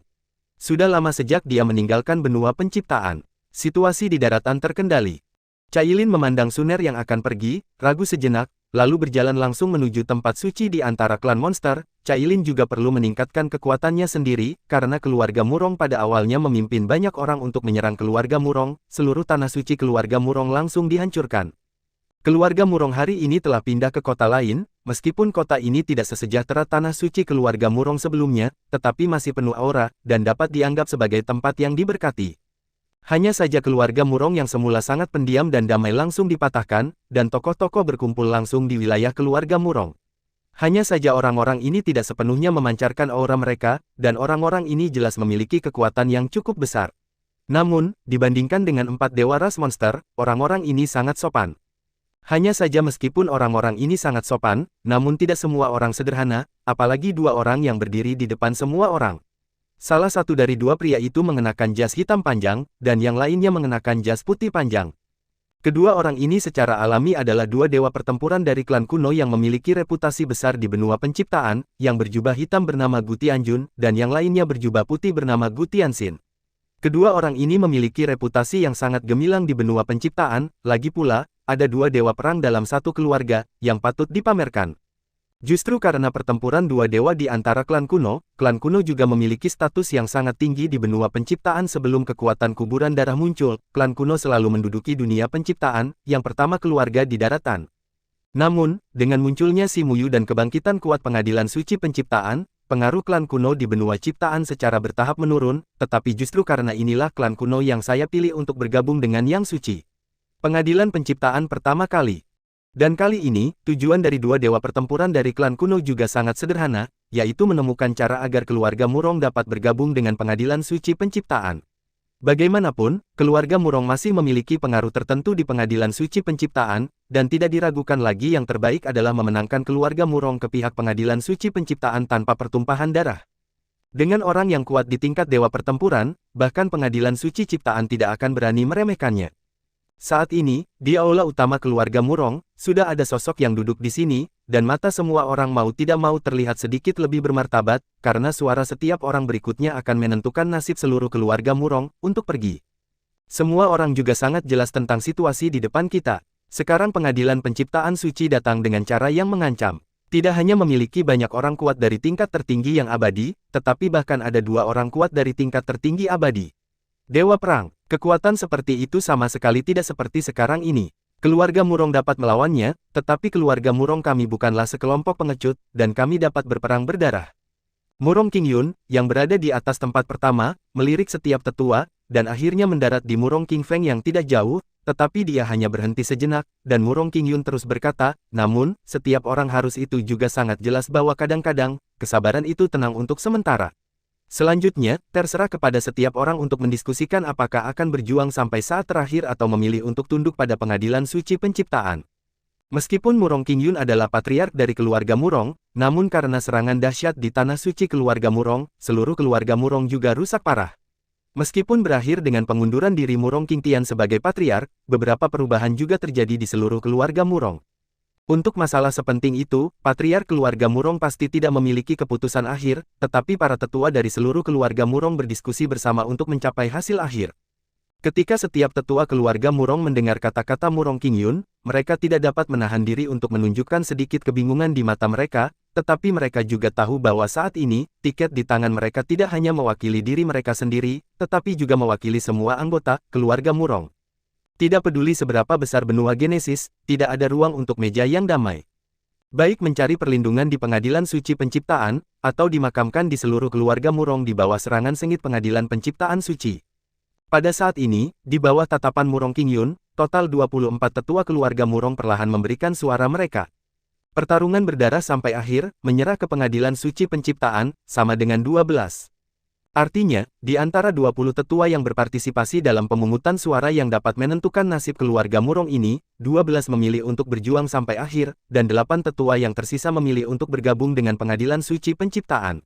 Speaker 1: Sudah lama sejak dia meninggalkan benua penciptaan. Situasi di daratan terkendali. Cailin memandang Suner yang akan pergi, ragu sejenak, lalu berjalan langsung menuju tempat suci di antara klan monster. Cailin juga perlu meningkatkan kekuatannya sendiri, karena keluarga Murong pada awalnya memimpin banyak orang untuk menyerang keluarga Murong, seluruh tanah suci keluarga Murong langsung dihancurkan. Keluarga Murong hari ini telah pindah ke kota lain, meskipun kota ini tidak sesejahtera tanah suci keluarga Murong sebelumnya, tetapi masih penuh aura, dan dapat dianggap sebagai tempat yang diberkati. Hanya saja keluarga Murong yang semula sangat pendiam dan damai langsung dipatahkan, dan tokoh-tokoh berkumpul langsung di wilayah keluarga Murong. Hanya saja orang-orang ini tidak sepenuhnya memancarkan aura mereka, dan orang-orang ini jelas memiliki kekuatan yang cukup besar. Namun, dibandingkan dengan 4 dewa ras monster, orang-orang ini sangat sopan. Hanya saja meskipun orang-orang ini sangat sopan, namun tidak semua orang sederhana, apalagi 2 orang yang berdiri di depan semua orang. Salah satu dari 2 pria itu mengenakan jas hitam panjang, dan yang lainnya mengenakan jas putih panjang. Kedua orang ini secara alami adalah 2 dewa pertempuran dari klan kuno yang memiliki reputasi besar di benua penciptaan, yang berjubah hitam bernama Gu Tianjun, dan yang lainnya berjubah putih bernama Gu Tianxin. Kedua orang ini memiliki reputasi yang sangat gemilang di benua penciptaan, lagi pula, ada 2 dewa perang dalam satu keluarga, yang patut dipamerkan. Justru karena pertempuran 2 dewa di antara klan kuno juga memiliki status yang sangat tinggi di benua penciptaan sebelum kekuatan kuburan darah muncul. Klan kuno selalu menduduki dunia penciptaan, yang pertama keluarga di daratan. Namun, dengan munculnya Si Muyu dan kebangkitan kuat pengadilan suci penciptaan, pengaruh klan kuno di benua ciptaan secara bertahap menurun, tetapi justru karena inilah klan kuno yang saya pilih untuk bergabung dengan Yang Suci. Pengadilan penciptaan pertama kali. Dan kali ini, tujuan dari 2 dewa pertempuran dari klan kuno juga sangat sederhana, yaitu menemukan cara agar keluarga Murong dapat bergabung dengan pengadilan suci penciptaan. Bagaimanapun, keluarga Murong masih memiliki pengaruh tertentu di pengadilan suci penciptaan, dan tidak diragukan lagi yang terbaik adalah memenangkan keluarga Murong ke pihak pengadilan suci penciptaan tanpa pertumpahan darah. Dengan orang yang kuat di tingkat dewa pertempuran, bahkan pengadilan suci ciptaan tidak akan berani meremehkannya. Saat ini, di aula utama keluarga Murong, sudah ada sosok yang duduk di sini, dan mata semua orang mau tidak mau terlihat sedikit lebih bermartabat, karena suara setiap orang berikutnya akan menentukan nasib seluruh keluarga Murong untuk pergi. Semua orang juga sangat jelas tentang situasi di depan kita. Sekarang pengadilan penciptaan suci datang dengan cara yang mengancam. Tidak hanya memiliki banyak orang kuat dari tingkat tertinggi yang abadi, tetapi bahkan ada 2 orang kuat dari tingkat tertinggi abadi. Dewa Perang, kekuatan seperti itu sama sekali tidak seperti sekarang ini. Keluarga Murong dapat melawannya, tetapi keluarga Murong kami bukanlah sekelompok pengecut, dan kami dapat berperang berdarah. Murong Qingyun, yang berada di atas tempat pertama, melirik setiap tetua, dan akhirnya mendarat di Murong Qingfeng yang tidak jauh, tetapi dia hanya berhenti sejenak, dan Murong Qingyun terus berkata, namun, setiap orang harus itu juga sangat jelas bahwa kadang-kadang, kesabaran itu tenang untuk sementara. Selanjutnya, terserah kepada setiap orang untuk mendiskusikan apakah akan berjuang sampai saat terakhir atau memilih untuk tunduk pada pengadilan suci penciptaan. Meskipun Murong Qingyun adalah patriark dari keluarga Murong, namun karena serangan dahsyat di tanah suci keluarga Murong, seluruh keluarga Murong juga rusak parah. Meskipun berakhir dengan pengunduran diri Murong Qingtian sebagai patriark, beberapa perubahan juga terjadi di seluruh keluarga Murong. Untuk masalah sepenting itu, patriark keluarga Murong pasti tidak memiliki keputusan akhir, tetapi para tetua dari seluruh keluarga Murong berdiskusi bersama untuk mencapai hasil akhir. Ketika setiap tetua keluarga Murong mendengar kata-kata Murong Qingyun, mereka tidak dapat menahan diri untuk menunjukkan sedikit kebingungan di mata mereka, tetapi mereka juga tahu bahwa saat ini, tiket di tangan mereka tidak hanya mewakili diri mereka sendiri, tetapi juga mewakili semua anggota keluarga Murong. Tidak peduli seberapa besar benua Genesis, tidak ada ruang untuk meja yang damai. Baik mencari perlindungan di pengadilan suci penciptaan, atau dimakamkan di seluruh keluarga Murong di bawah serangan sengit pengadilan penciptaan suci. Pada saat ini, di bawah tatapan Murong Qingyun, total 24 tetua keluarga Murong perlahan memberikan suara mereka. Pertarungan berdarah sampai akhir, menyerah ke pengadilan suci penciptaan, sama dengan 12. Artinya, di antara 20 tetua yang berpartisipasi dalam pemungutan suara yang dapat menentukan nasib keluarga Murong ini, 12 memilih untuk berjuang sampai akhir, dan 8 tetua yang tersisa memilih untuk bergabung dengan pengadilan suci penciptaan.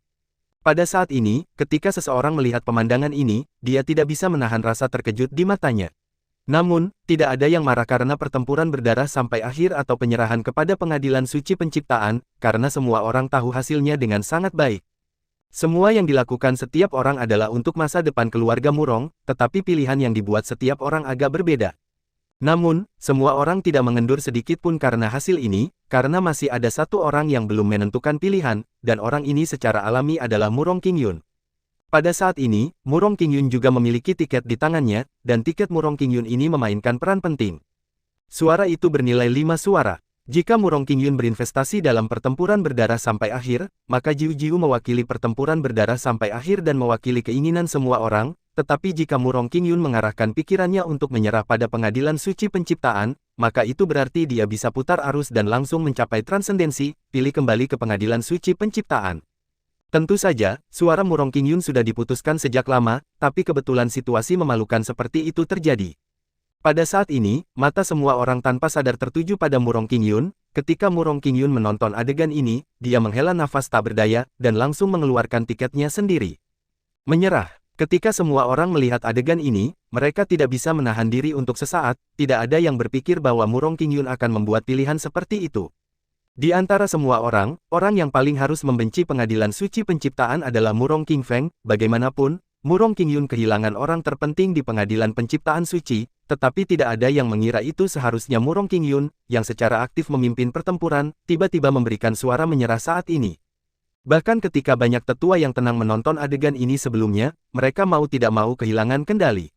Speaker 1: Pada saat ini, ketika seseorang melihat pemandangan ini, dia tidak bisa menahan rasa terkejut di matanya. Namun, tidak ada yang marah karena pertempuran berdarah sampai akhir atau penyerahan kepada pengadilan suci penciptaan, karena semua orang tahu hasilnya dengan sangat baik. Semua yang dilakukan setiap orang adalah untuk masa depan keluarga Murong, tetapi pilihan yang dibuat setiap orang agak berbeda. Namun, semua orang tidak mengendur sedikit pun karena hasil ini, karena masih ada satu orang yang belum menentukan pilihan, dan orang ini secara alami adalah Murong Qingyun. Pada saat ini, Murong Qingyun juga memiliki tiket di tangannya, dan tiket Murong Qingyun ini memainkan peran penting. Suara itu bernilai 5 suara. Jika Murong Qingyun berinvestasi dalam pertempuran berdarah sampai akhir, maka Jiu Jiu mewakili pertempuran berdarah sampai akhir dan mewakili keinginan semua orang, tetapi jika Murong Qingyun mengarahkan pikirannya untuk menyerah pada pengadilan suci penciptaan, maka itu berarti dia bisa putar arus dan langsung mencapai transendensi, pilih kembali ke pengadilan suci penciptaan. Tentu saja, suara Murong Qingyun sudah diputuskan sejak lama, tapi kebetulan situasi memalukan seperti itu terjadi. Pada saat ini, mata semua orang tanpa sadar tertuju pada Murong Qingyun. Ketika Murong Qingyun menonton adegan ini, dia menghela nafas tak berdaya, dan langsung mengeluarkan tiketnya sendiri. Menyerah. Ketika semua orang melihat adegan ini, mereka tidak bisa menahan diri untuk sesaat, tidak ada yang berpikir bahwa Murong Qingyun akan membuat pilihan seperti itu. Di antara semua orang yang paling harus membenci pengadilan suci penciptaan adalah Murong Qingfeng. Bagaimanapun, Murong Qingyun kehilangan orang terpenting di pengadilan penciptaan suci, tetapi tidak ada yang mengira itu seharusnya Murong Qingyun, yang secara aktif memimpin pertempuran, tiba-tiba memberikan suara menyerah saat ini. Bahkan ketika banyak tetua yang tenang menonton adegan ini sebelumnya, mereka mau tidak mau kehilangan kendali.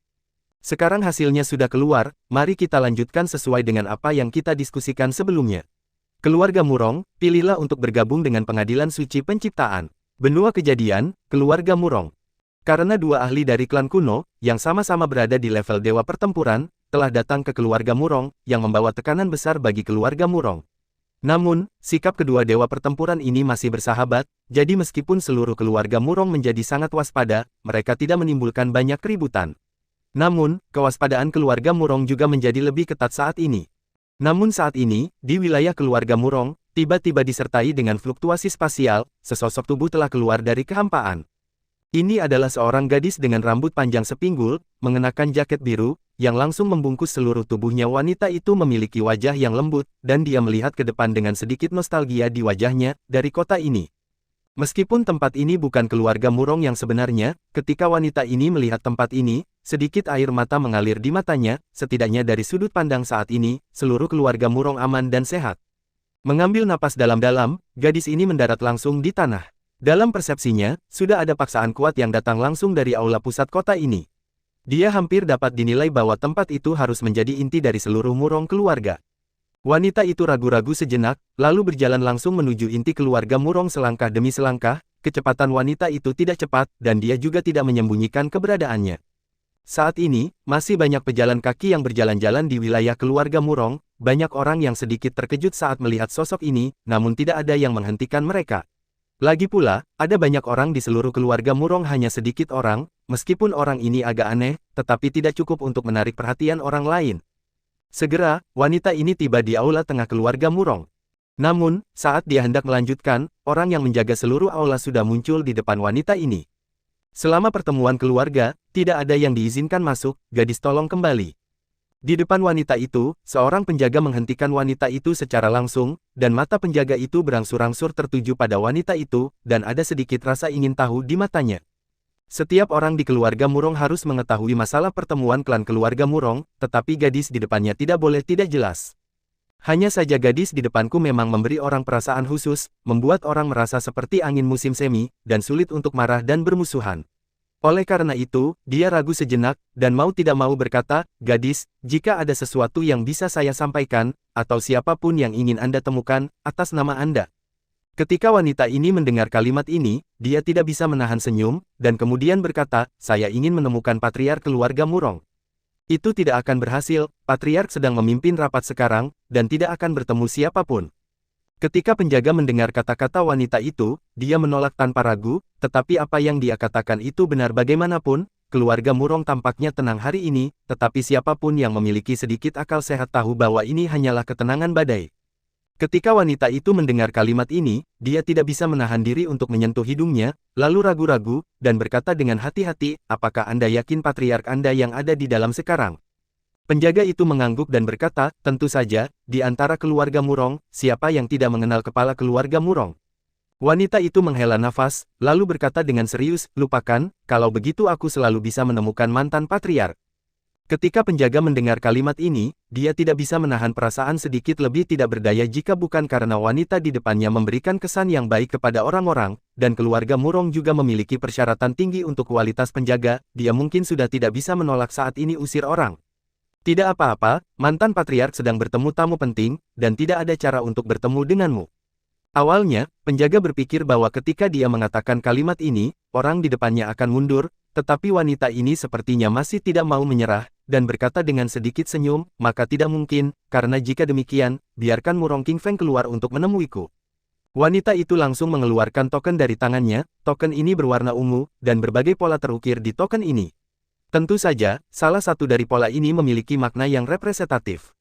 Speaker 1: Sekarang hasilnya sudah keluar, mari kita lanjutkan sesuai dengan apa yang kita diskusikan sebelumnya. Keluarga Murong, pilihlah untuk bergabung dengan pengadilan suci penciptaan. Benua kejadian, keluarga Murong. Karena 2 ahli dari klan kuno, yang sama-sama berada di level dewa pertempuran, telah datang ke keluarga Murong, yang membawa tekanan besar bagi keluarga Murong. Namun, sikap kedua dewa pertempuran ini masih bersahabat, jadi meskipun seluruh keluarga Murong menjadi sangat waspada, mereka tidak menimbulkan banyak keributan. Namun, kewaspadaan keluarga Murong juga menjadi lebih ketat saat ini. Namun saat ini, di wilayah keluarga Murong, tiba-tiba disertai dengan fluktuasi spasial, sesosok tubuh telah keluar dari kehampaan. Ini adalah seorang gadis dengan rambut panjang sepinggul, mengenakan jaket biru, yang langsung membungkus seluruh tubuhnya. Wanita itu memiliki wajah yang lembut, dan dia melihat ke depan dengan sedikit nostalgia di wajahnya, dari kota ini. Meskipun tempat ini bukan keluarga Murong yang sebenarnya, ketika wanita ini melihat tempat ini, sedikit air mata mengalir di matanya, setidaknya dari sudut pandang saat ini, seluruh keluarga Murong aman dan sehat. Mengambil napas dalam-dalam, gadis ini mendarat langsung di tanah. Dalam persepsinya, sudah ada paksaan kuat yang datang langsung dari aula pusat kota ini. Dia hampir dapat dinilai bahwa tempat itu harus menjadi inti dari seluruh Murong keluarga. Wanita itu ragu-ragu sejenak, lalu berjalan langsung menuju inti keluarga Murong selangkah demi selangkah. Kecepatan wanita itu tidak cepat, dan dia juga tidak menyembunyikan keberadaannya. Saat ini, masih banyak pejalan kaki yang berjalan-jalan di wilayah keluarga Murong. Banyak orang yang sedikit terkejut saat melihat sosok ini, namun tidak ada yang menghentikan mereka. Lagi pula, ada banyak orang di seluruh keluarga Murong, hanya sedikit orang, meskipun orang ini agak aneh, tetapi tidak cukup untuk menarik perhatian orang lain. Segera, wanita ini tiba di aula tengah keluarga Murong. Namun, saat dia hendak melanjutkan, orang yang menjaga seluruh aula sudah muncul di depan wanita ini. Selama pertemuan keluarga, tidak ada yang diizinkan masuk, gadis tolong kembali. Di depan wanita itu, seorang penjaga menghentikan wanita itu secara langsung, dan mata penjaga itu berangsur-angsur tertuju pada wanita itu, dan ada sedikit rasa ingin tahu di matanya. Setiap orang di keluarga Murong harus mengetahui masalah pertemuan klan keluarga Murong, tetapi gadis di depannya tidak boleh tidak jelas. Hanya saja gadis di depanku memang memberi orang perasaan khusus, membuat orang merasa seperti angin musim semi, dan sulit untuk marah dan bermusuhan. Oleh karena itu, dia ragu sejenak, dan mau tidak mau berkata, "Gadis, jika ada sesuatu yang bisa saya sampaikan, atau siapapun yang ingin Anda temukan, atas nama Anda." Ketika wanita ini mendengar kalimat ini, dia tidak bisa menahan senyum, dan kemudian berkata, "Saya ingin menemukan patriark keluarga Murong." Itu tidak akan berhasil, patriark sedang memimpin rapat sekarang, dan tidak akan bertemu siapapun. Ketika penjaga mendengar kata-kata wanita itu, dia menolak tanpa ragu, tetapi apa yang dia katakan itu benar bagaimanapun, keluarga Murong tampaknya tenang hari ini, tetapi siapapun yang memiliki sedikit akal sehat tahu bahwa ini hanyalah ketenangan badai. Ketika wanita itu mendengar kalimat ini, dia tidak bisa menahan diri untuk menyentuh hidungnya, lalu ragu-ragu, dan berkata dengan hati-hati, "Apakah Anda yakin patriark Anda yang ada di dalam sekarang?" Penjaga itu mengangguk dan berkata, "Tentu saja, di antara keluarga Murong, siapa yang tidak mengenal kepala keluarga Murong?" Wanita itu menghela nafas, lalu berkata dengan serius, "Lupakan, kalau begitu aku selalu bisa menemukan mantan patriark." Ketika penjaga mendengar kalimat ini, dia tidak bisa menahan perasaan sedikit lebih tidak berdaya jika bukan karena wanita di depannya memberikan kesan yang baik kepada orang-orang, dan keluarga Murong juga memiliki persyaratan tinggi untuk kualitas penjaga, dia mungkin sudah tidak bisa menolak saat ini usir orang. Tidak apa-apa, mantan patriark sedang bertemu tamu penting, dan tidak ada cara untuk bertemu denganmu. Awalnya, penjaga berpikir bahwa ketika dia mengatakan kalimat ini, orang di depannya akan mundur, tetapi wanita ini sepertinya masih tidak mau menyerah, dan berkata dengan sedikit senyum, "Maka tidak mungkin, karena jika demikian, biarkan Murong Qingfeng keluar untuk menemuiku." Wanita itu langsung mengeluarkan token dari tangannya, token ini berwarna ungu, dan berbagai pola terukir di token ini. Tentu saja, salah satu dari pola ini memiliki makna yang representatif.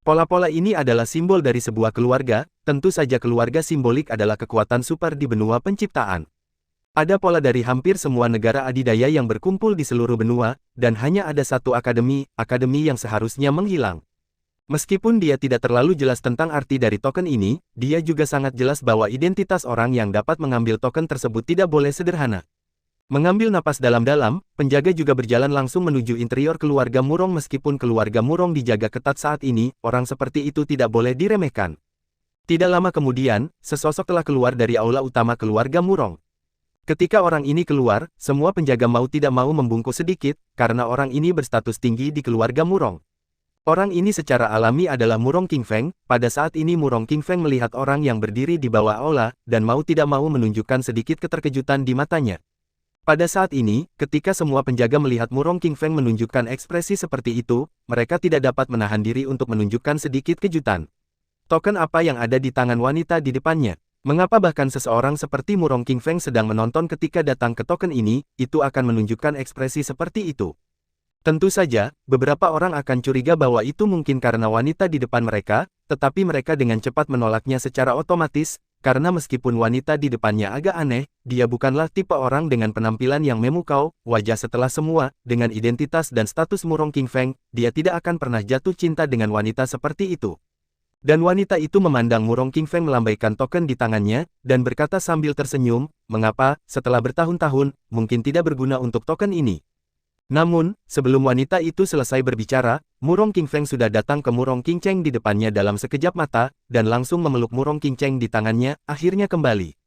Speaker 1: Pola-pola ini adalah simbol dari sebuah keluarga, tentu saja keluarga simbolik adalah kekuatan super di benua penciptaan. Ada pola dari hampir semua negara adidaya yang berkumpul di seluruh benua, dan hanya ada satu akademi yang seharusnya menghilang. Meskipun dia tidak terlalu jelas tentang arti dari token ini, dia juga sangat jelas bahwa identitas orang yang dapat mengambil token tersebut tidak boleh sederhana. Mengambil napas dalam-dalam, penjaga juga berjalan langsung menuju interior keluarga Murong. Meskipun keluarga Murong dijaga ketat saat ini, orang seperti itu tidak boleh diremehkan. Tidak lama kemudian, sesosok telah keluar dari aula utama keluarga Murong. Ketika orang ini keluar, semua penjaga mau tidak mau membungkuk sedikit, karena orang ini berstatus tinggi di keluarga Murong. Orang ini secara alami adalah Murong Qingfeng. Pada saat ini Murong Qingfeng melihat orang yang berdiri di bawah aula, dan mau tidak mau menunjukkan sedikit keterkejutan di matanya. Pada saat ini, ketika semua penjaga melihat Murong Qingfeng menunjukkan ekspresi seperti itu, mereka tidak dapat menahan diri untuk menunjukkan sedikit kejutan. Token apa yang ada di tangan wanita di depannya? Mengapa bahkan seseorang seperti Murong Qingfeng sedang menonton ketika datang ke token ini, itu akan menunjukkan ekspresi seperti itu? Tentu saja, beberapa orang akan curiga bahwa itu mungkin karena wanita di depan mereka, tetapi mereka dengan cepat menolaknya secara otomatis, karena meskipun wanita di depannya agak aneh, dia bukanlah tipe orang dengan penampilan yang memukau, wajah setelah semua, dengan identitas dan status Murong Qingfeng, dia tidak akan pernah jatuh cinta dengan wanita seperti itu. Dan wanita itu memandang Murong Qingfeng melambaikan token di tangannya, dan berkata sambil tersenyum, mengapa, setelah bertahun-tahun, mungkin tidak berguna untuk token ini. Namun, sebelum wanita itu selesai berbicara, Murong Qingfeng sudah datang ke Murong Qingcheng di depannya dalam sekejap mata, dan langsung memeluk Murong Qingcheng di tangannya, akhirnya kembali.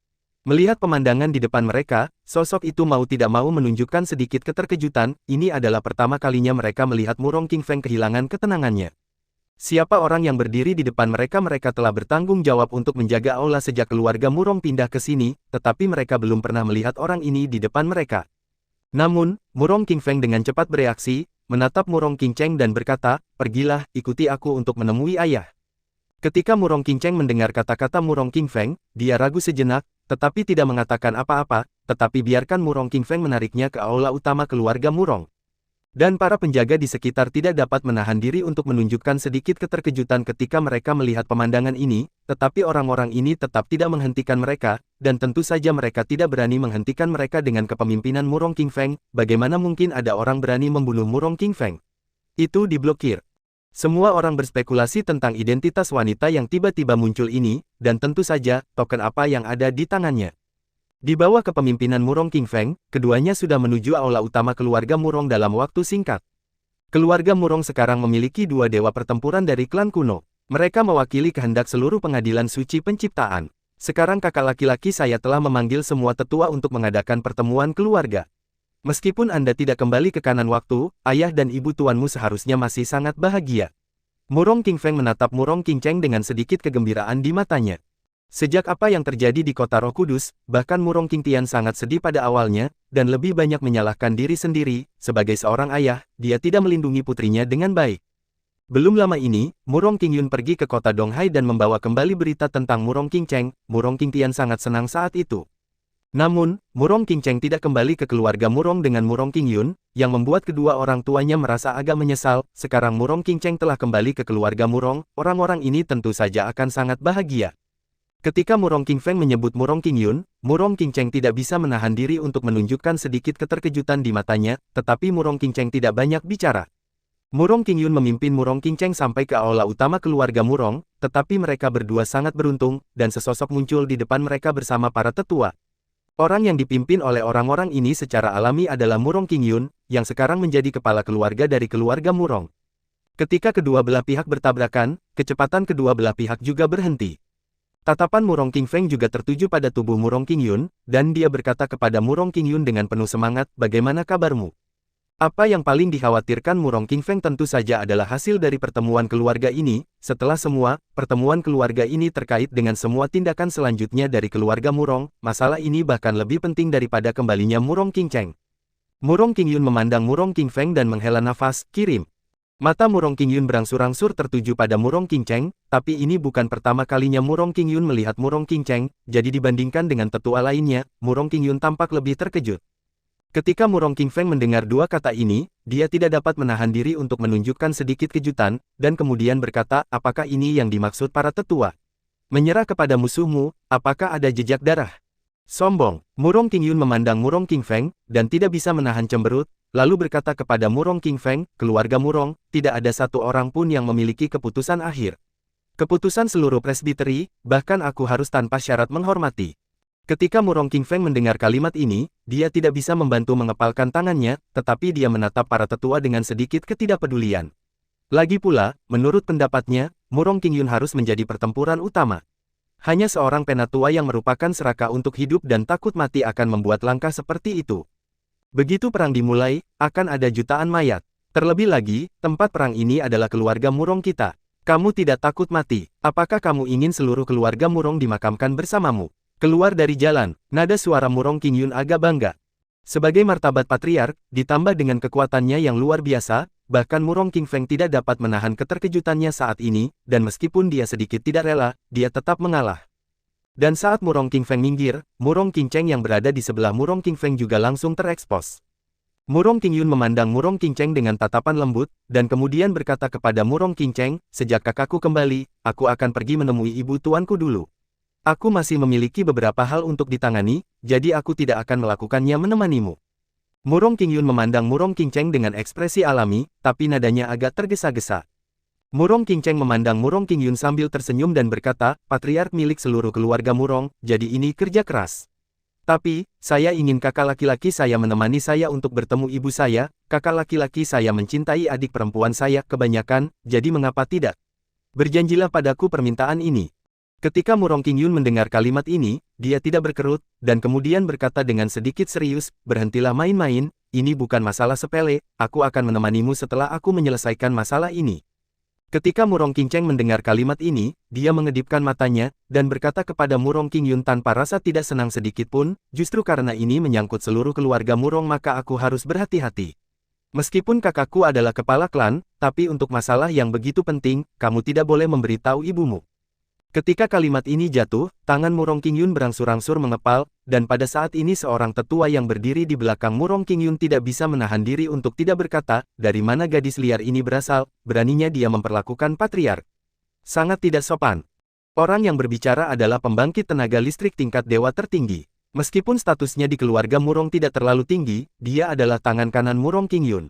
Speaker 1: Melihat pemandangan di depan mereka, sosok itu mau tidak mau menunjukkan sedikit keterkejutan, ini adalah pertama kalinya mereka melihat Murong Qingfeng kehilangan ketenangannya. Siapa orang yang berdiri di depan mereka? Mereka telah bertanggung jawab untuk menjaga aula sejak keluarga Murong pindah ke sini, tetapi mereka belum pernah melihat orang ini di depan mereka. Namun, Murong Qingfeng dengan cepat bereaksi, menatap Murong Qingcheng dan berkata, pergilah, ikuti aku untuk menemui ayah. Ketika Murong Qingcheng mendengar kata-kata Murong Qingfeng, dia ragu sejenak, tetapi tidak mengatakan apa-apa, tetapi biarkan Murong Qingfeng menariknya ke aula utama keluarga Murong. Dan para penjaga di sekitar tidak dapat menahan diri untuk menunjukkan sedikit keterkejutan ketika mereka melihat pemandangan ini, tetapi orang-orang ini tetap tidak menghentikan mereka, dan tentu saja mereka tidak berani menghentikan mereka dengan kepemimpinan Murong Qingfeng, bagaimana mungkin ada orang berani membunuh Murong Qingfeng? Itu diblokir. Semua orang berspekulasi tentang identitas wanita yang tiba-tiba muncul ini, dan tentu saja, token apa yang ada di tangannya. Di bawah kepemimpinan Murong Qingfeng, keduanya sudah menuju aula utama keluarga Murong dalam waktu singkat. Keluarga Murong sekarang memiliki dua dewa pertempuran dari klan kuno. Mereka mewakili kehendak seluruh pengadilan suci penciptaan. Sekarang kakak laki-laki saya telah memanggil semua tetua untuk mengadakan pertemuan keluarga. Meskipun Anda tidak kembali ke kanan waktu, ayah dan ibu tuanmu seharusnya masih sangat bahagia. Murong Qingfeng menatap Murong Qingcheng dengan sedikit kegembiraan di matanya. Sejak apa yang terjadi di kota Roh Kudus, bahkan Murong Qingtian sangat sedih pada awalnya, dan lebih banyak menyalahkan diri sendiri, sebagai seorang ayah, dia tidak melindungi putrinya dengan baik. Belum lama ini, Murong Qingyun pergi ke kota Donghai dan membawa kembali berita tentang Murong Qingcheng. Murong Qingtian sangat senang saat itu. Namun, Murong Qingcheng tidak kembali ke keluarga Murong dengan Murong Qingyun, yang membuat kedua orang tuanya merasa agak menyesal. Sekarang Murong Qingcheng telah kembali ke keluarga Murong, orang-orang ini tentu saja akan sangat bahagia. Ketika Murong Qingfeng menyebut Murong Qingyun, Murong Qingcheng tidak bisa menahan diri untuk menunjukkan sedikit keterkejutan di matanya, tetapi Murong Qingcheng tidak banyak bicara. Murong Qingyun memimpin Murong Qingcheng sampai ke aula utama keluarga Murong, tetapi mereka berdua sangat beruntung, dan sesosok muncul di depan mereka bersama para tetua. Orang yang dipimpin oleh orang-orang ini secara alami adalah Murong Qingyun, yang sekarang menjadi kepala keluarga dari keluarga Murong. Ketika kedua belah pihak bertabrakan, kecepatan kedua belah pihak juga berhenti. Tatapan Murong Qingfeng juga tertuju pada tubuh Murong Qingyun, dan dia berkata kepada Murong Qingyun dengan penuh semangat, bagaimana kabarmu? Apa yang paling dikhawatirkan Murong Qingfeng tentu saja adalah hasil dari pertemuan keluarga ini. Setelah semua, pertemuan keluarga ini terkait dengan semua tindakan selanjutnya dari keluarga Murong, masalah ini bahkan lebih penting daripada kembalinya Murong Qingcheng. Murong Qingyun memandang Murong Qingfeng dan menghela nafas, kirim. Mata Murong Qingyun berangsur-angsur tertuju pada Murong Qingcheng, tapi ini bukan pertama kalinya Murong Qingyun melihat Murong Qingcheng, jadi dibandingkan dengan tetua lainnya, Murong Qingyun tampak lebih terkejut. Ketika Murong Qingfeng mendengar dua kata ini, dia tidak dapat menahan diri untuk menunjukkan sedikit kejutan, dan kemudian berkata, apakah ini yang dimaksud para tetua? Menyerah kepada musuhmu, apakah ada jejak darah? Sombong. Murong Qingyun memandang Murong Qingfeng, dan tidak bisa menahan cemberut, lalu berkata kepada Murong Qingfeng, keluarga Murong, tidak ada satu orang pun yang memiliki keputusan akhir. Keputusan seluruh presbiteri, bahkan aku harus tanpa syarat menghormati. Ketika Murong Qingfeng mendengar kalimat ini, dia tidak bisa membantu mengepalkan tangannya, tetapi dia menatap para tetua dengan sedikit ketidakpedulian. Lagi pula, menurut pendapatnya, Murong Qingyun harus menjadi pertempuran utama. Hanya seorang penatua yang merupakan seraka untuk hidup dan takut mati akan membuat langkah seperti itu. Begitu perang dimulai, akan ada jutaan mayat. Terlebih lagi, tempat perang ini adalah keluarga Murong kita. Kamu tidak takut mati. Apakah kamu ingin seluruh keluarga Murong dimakamkan bersamamu? Keluar dari jalan, nada suara Murong Qingyun agak bangga. Sebagai martabat patriark, ditambah dengan kekuatannya yang luar biasa, bahkan Murong Qingfeng tidak dapat menahan keterkejutannya saat ini, dan meskipun dia sedikit tidak rela, dia tetap mengalah. Dan saat Murong Qingfeng minggir, Murong Qingcheng yang berada di sebelah Murong Qingfeng juga langsung terekspos. Murong Qingyun memandang Murong Qingcheng dengan tatapan lembut, dan kemudian berkata kepada Murong Qingcheng, sejak kakakku kembali, aku akan pergi menemui ibu tuanku dulu. Aku masih memiliki beberapa hal untuk ditangani, jadi aku tidak akan melakukannya menemanimu. Murong Qingyun memandang Murong Qingcheng dengan ekspresi alami, tapi nadanya agak tergesa-gesa. Murong Qingcheng memandang Murong Qingyun sambil tersenyum dan berkata, patriark milik seluruh keluarga Murong, jadi ini kerja keras. Tapi, saya ingin kakak laki-laki saya menemani saya untuk bertemu ibu saya, kakak laki-laki saya mencintai adik perempuan saya kebanyakan, jadi mengapa tidak? Berjanjilah padaku permintaan ini. Ketika Murong Qingyun mendengar kalimat ini, dia tidak berkerut, dan kemudian berkata dengan sedikit serius, berhentilah main-main, ini bukan masalah sepele, aku akan menemanimu setelah aku menyelesaikan masalah ini. Ketika Murong Qingcheng mendengar kalimat ini, dia mengedipkan matanya, dan berkata kepada Murong Qingyun tanpa rasa tidak senang sedikit pun, justru karena ini menyangkut seluruh keluarga Murong maka aku harus berhati-hati. Meskipun kakakku adalah kepala klan, tapi untuk masalah yang begitu penting, kamu tidak boleh memberitahu ibumu. Ketika kalimat ini jatuh, tangan Murong Qingyun berangsur-angsur mengepal, dan pada saat ini seorang tetua yang berdiri di belakang Murong Qingyun tidak bisa menahan diri untuk tidak berkata, dari mana gadis liar ini berasal, beraninya dia memperlakukan patriark. Sangat tidak sopan. Orang yang berbicara adalah pembangkit tenaga listrik tingkat dewa tertinggi. Meskipun statusnya di keluarga Murong tidak terlalu tinggi, dia adalah tangan kanan Murong Qingyun.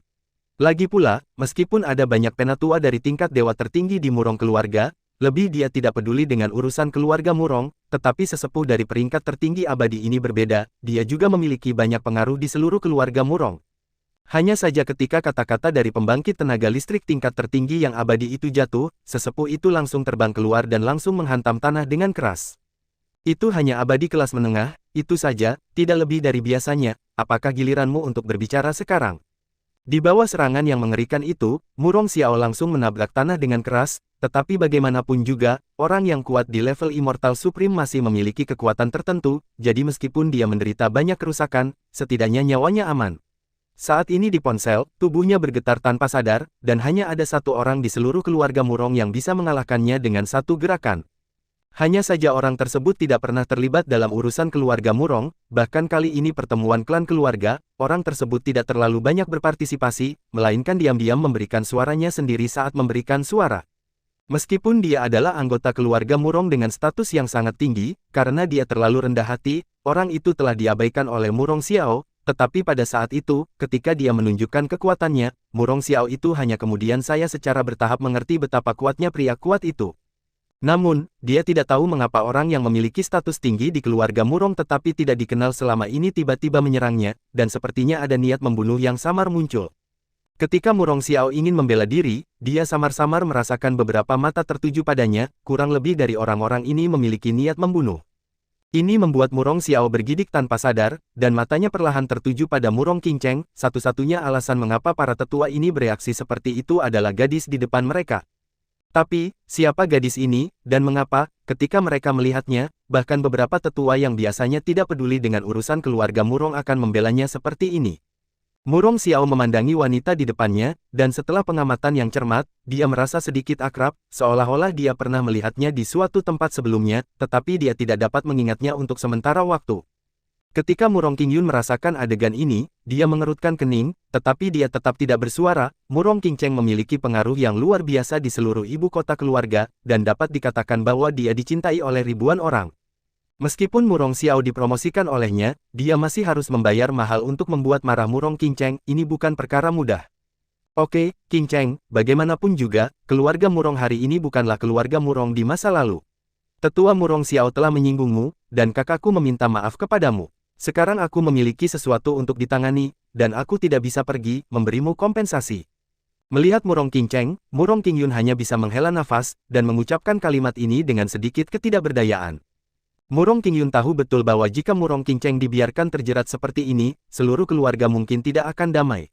Speaker 1: Lagi pula, meskipun ada banyak penatua dari tingkat dewa tertinggi di Murong keluarga, lebih dia tidak peduli dengan urusan keluarga Murong, tetapi sesepuh dari peringkat tertinggi abadi ini berbeda, dia juga memiliki banyak pengaruh di seluruh keluarga Murong. Hanya saja ketika kata-kata dari pembangkit tenaga listrik tingkat tertinggi yang abadi itu jatuh, sesepuh itu langsung terbang keluar dan langsung menghantam tanah dengan keras. Itu hanya abadi kelas menengah, itu saja, tidak lebih dari biasanya, apakah giliranmu untuk berbicara sekarang? Di bawah serangan yang mengerikan itu, Murong Xiao langsung menabrak tanah dengan keras, tetapi bagaimanapun juga, orang yang kuat di level Immortal Supreme masih memiliki kekuatan tertentu, jadi meskipun dia menderita banyak kerusakan, setidaknya nyawanya aman. Saat ini di ponsel, tubuhnya bergetar tanpa sadar, dan hanya ada satu orang di seluruh keluarga Murong yang bisa mengalahkannya dengan satu gerakan. Hanya saja orang tersebut tidak pernah terlibat dalam urusan keluarga Murong, bahkan kali ini pertemuan klan keluarga, orang tersebut tidak terlalu banyak berpartisipasi, melainkan diam-diam memberikan suaranya sendiri saat memberikan suara. Meskipun dia adalah anggota keluarga Murong dengan status yang sangat tinggi, karena dia terlalu rendah hati, orang itu telah diabaikan oleh Murong Xiao, tetapi pada saat itu, ketika dia menunjukkan kekuatannya, Murong Xiao itu hanya kemudian saya secara bertahap mengerti betapa kuatnya pria kuat itu. Namun, dia tidak tahu mengapa orang yang memiliki status tinggi di keluarga Murong tetapi tidak dikenal selama ini tiba-tiba menyerangnya, dan sepertinya ada niat membunuh yang samar muncul. Ketika Murong Xiao ingin membela diri, dia samar-samar merasakan beberapa mata tertuju padanya, kurang lebih dari orang-orang ini memiliki niat membunuh. Ini membuat Murong Xiao bergidik tanpa sadar, dan matanya perlahan tertuju pada Murong Qingcheng, satu-satunya alasan mengapa para tetua ini bereaksi seperti itu adalah gadis di depan mereka. Tapi, siapa gadis ini, dan mengapa, ketika mereka melihatnya, bahkan beberapa tetua yang biasanya tidak peduli dengan urusan keluarga Murong akan membelanya seperti ini. Murong Xiao memandangi wanita di depannya, dan setelah pengamatan yang cermat, dia merasa sedikit akrab, seolah-olah dia pernah melihatnya di suatu tempat sebelumnya, tetapi dia tidak dapat mengingatnya untuk sementara waktu. Ketika Murong Qingyun merasakan adegan ini, dia mengerutkan kening, tetapi dia tetap tidak bersuara. Murong Qingcheng memiliki pengaruh yang luar biasa di seluruh ibu kota keluarga, dan dapat dikatakan bahwa dia dicintai oleh ribuan orang. Meskipun Murong Xiao dipromosikan olehnya, dia masih harus membayar mahal untuk membuat marah Murong Qingcheng, ini bukan perkara mudah. Oke, Qingcheng, bagaimanapun juga, keluarga Murong hari ini bukanlah keluarga Murong di masa lalu. Tetua Murong Xiao telah menyinggungmu, dan kakakku meminta maaf kepadamu. Sekarang aku memiliki sesuatu untuk ditangani, dan aku tidak bisa pergi, memberimu kompensasi. Melihat Murong Qingcheng, Murong Qingyun hanya bisa menghela nafas, dan mengucapkan kalimat ini dengan sedikit ketidakberdayaan. Murong Qingyun tahu betul bahwa jika Murong Qingcheng dibiarkan terjerat seperti ini, seluruh keluarga mungkin tidak akan damai.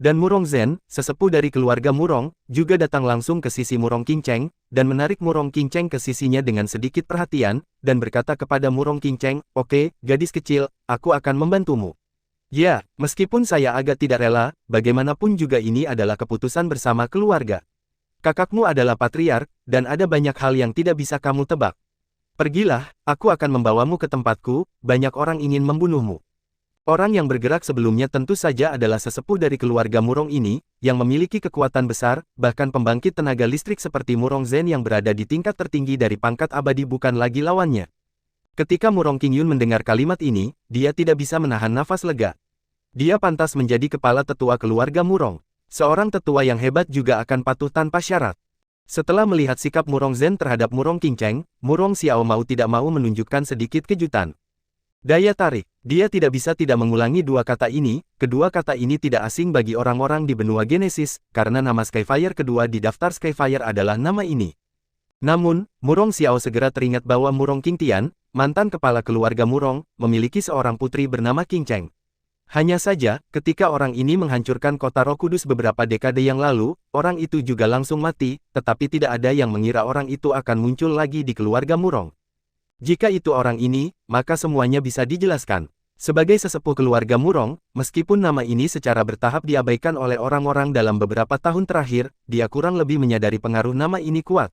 Speaker 1: Dan Murong Zhen, sesepuh dari keluarga Murong, juga datang langsung ke sisi Murong Qingcheng, dan menarik Murong Qingcheng ke sisinya dengan sedikit perhatian, dan berkata kepada Murong Qingcheng, "Oke, gadis kecil, aku akan membantumu." Ya, meskipun saya agak tidak rela, bagaimanapun juga ini adalah keputusan bersama keluarga. Kakakmu adalah patriark, dan ada banyak hal yang tidak bisa kamu tebak. Pergilah, aku akan membawamu ke tempatku, banyak orang ingin membunuhmu. Orang yang bergerak sebelumnya tentu saja adalah sesepuh dari keluarga Murong ini, yang memiliki kekuatan besar, bahkan pembangkit tenaga listrik seperti Murong Zhen yang berada di tingkat tertinggi dari pangkat abadi bukan lagi lawannya. Ketika Murong Qingyun mendengar kalimat ini, dia tidak bisa menahan nafas lega. Dia pantas menjadi kepala tetua keluarga Murong. Seorang tetua yang hebat juga akan patuh tanpa syarat. Setelah melihat sikap Murong Zhen terhadap Murong Qingcheng, Murong Xiao mau tidak mau menunjukkan sedikit kejutan. Daya tarik. Dia tidak bisa tidak mengulangi dua kata ini. Kedua kata ini tidak asing bagi orang-orang di benua Genesis, karena nama Skyfire kedua di daftar Skyfire adalah nama ini. Namun, Murong Xiao segera teringat bahwa Murong Qingtian, mantan kepala keluarga Murong, memiliki seorang putri bernama Qingcheng. Hanya saja, ketika orang ini menghancurkan kota Roh Kudus beberapa dekade yang lalu, orang itu juga langsung mati, tetapi tidak ada yang mengira orang itu akan muncul lagi di keluarga Murong. Jika itu orang ini, maka semuanya bisa dijelaskan. Sebagai sesepuh keluarga Murong, meskipun nama ini secara bertahap diabaikan oleh orang-orang dalam beberapa tahun terakhir, dia kurang lebih menyadari pengaruh nama ini kuat.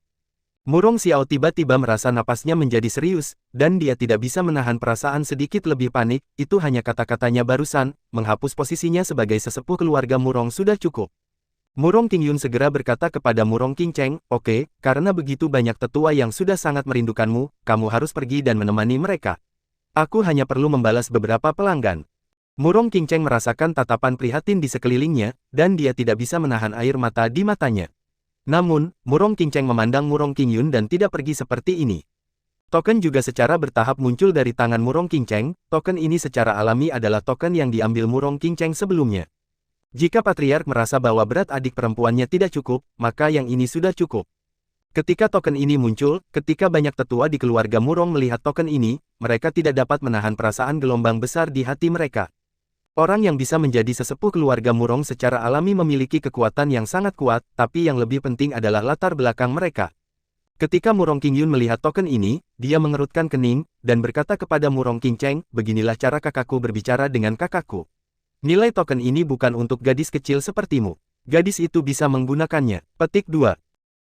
Speaker 1: Murong Xiao tiba-tiba merasa napasnya menjadi serius, dan dia tidak bisa menahan perasaan sedikit lebih panik. Itu hanya kata-katanya barusan, menghapus posisinya sebagai sesepuh keluarga Murong sudah cukup. Murong Qingyun segera berkata kepada Murong Qingcheng, "Oke, karena begitu banyak tetua yang sudah sangat merindukanmu, kamu harus pergi dan menemani mereka. Aku hanya perlu membalas beberapa pelanggan." Murong Qingcheng merasakan tatapan prihatin di sekelilingnya, dan dia tidak bisa menahan air mata di matanya. Namun, Murong Qingcheng memandang Murong Qingyun dan tidak pergi seperti ini. Token juga secara bertahap muncul dari tangan Murong Qingcheng. Token ini secara alami adalah token yang diambil Murong Qingcheng sebelumnya. Jika Patriark merasa bahwa berat adik perempuannya tidak cukup, maka yang ini sudah cukup. Ketika token ini muncul, ketika banyak tetua di keluarga Murong melihat token ini, mereka tidak dapat menahan perasaan gelombang besar di hati mereka. Orang yang bisa menjadi sesepuh keluarga Murong secara alami memiliki kekuatan yang sangat kuat, tapi yang lebih penting adalah latar belakang mereka. Ketika Murong Qingyun melihat token ini, dia mengerutkan kening, dan berkata kepada Murong Qingcheng, "Beginilah cara kakakku berbicara dengan kakakku. Nilai token ini bukan untuk gadis kecil sepertimu. Gadis itu bisa menggunakannya." Petik 2.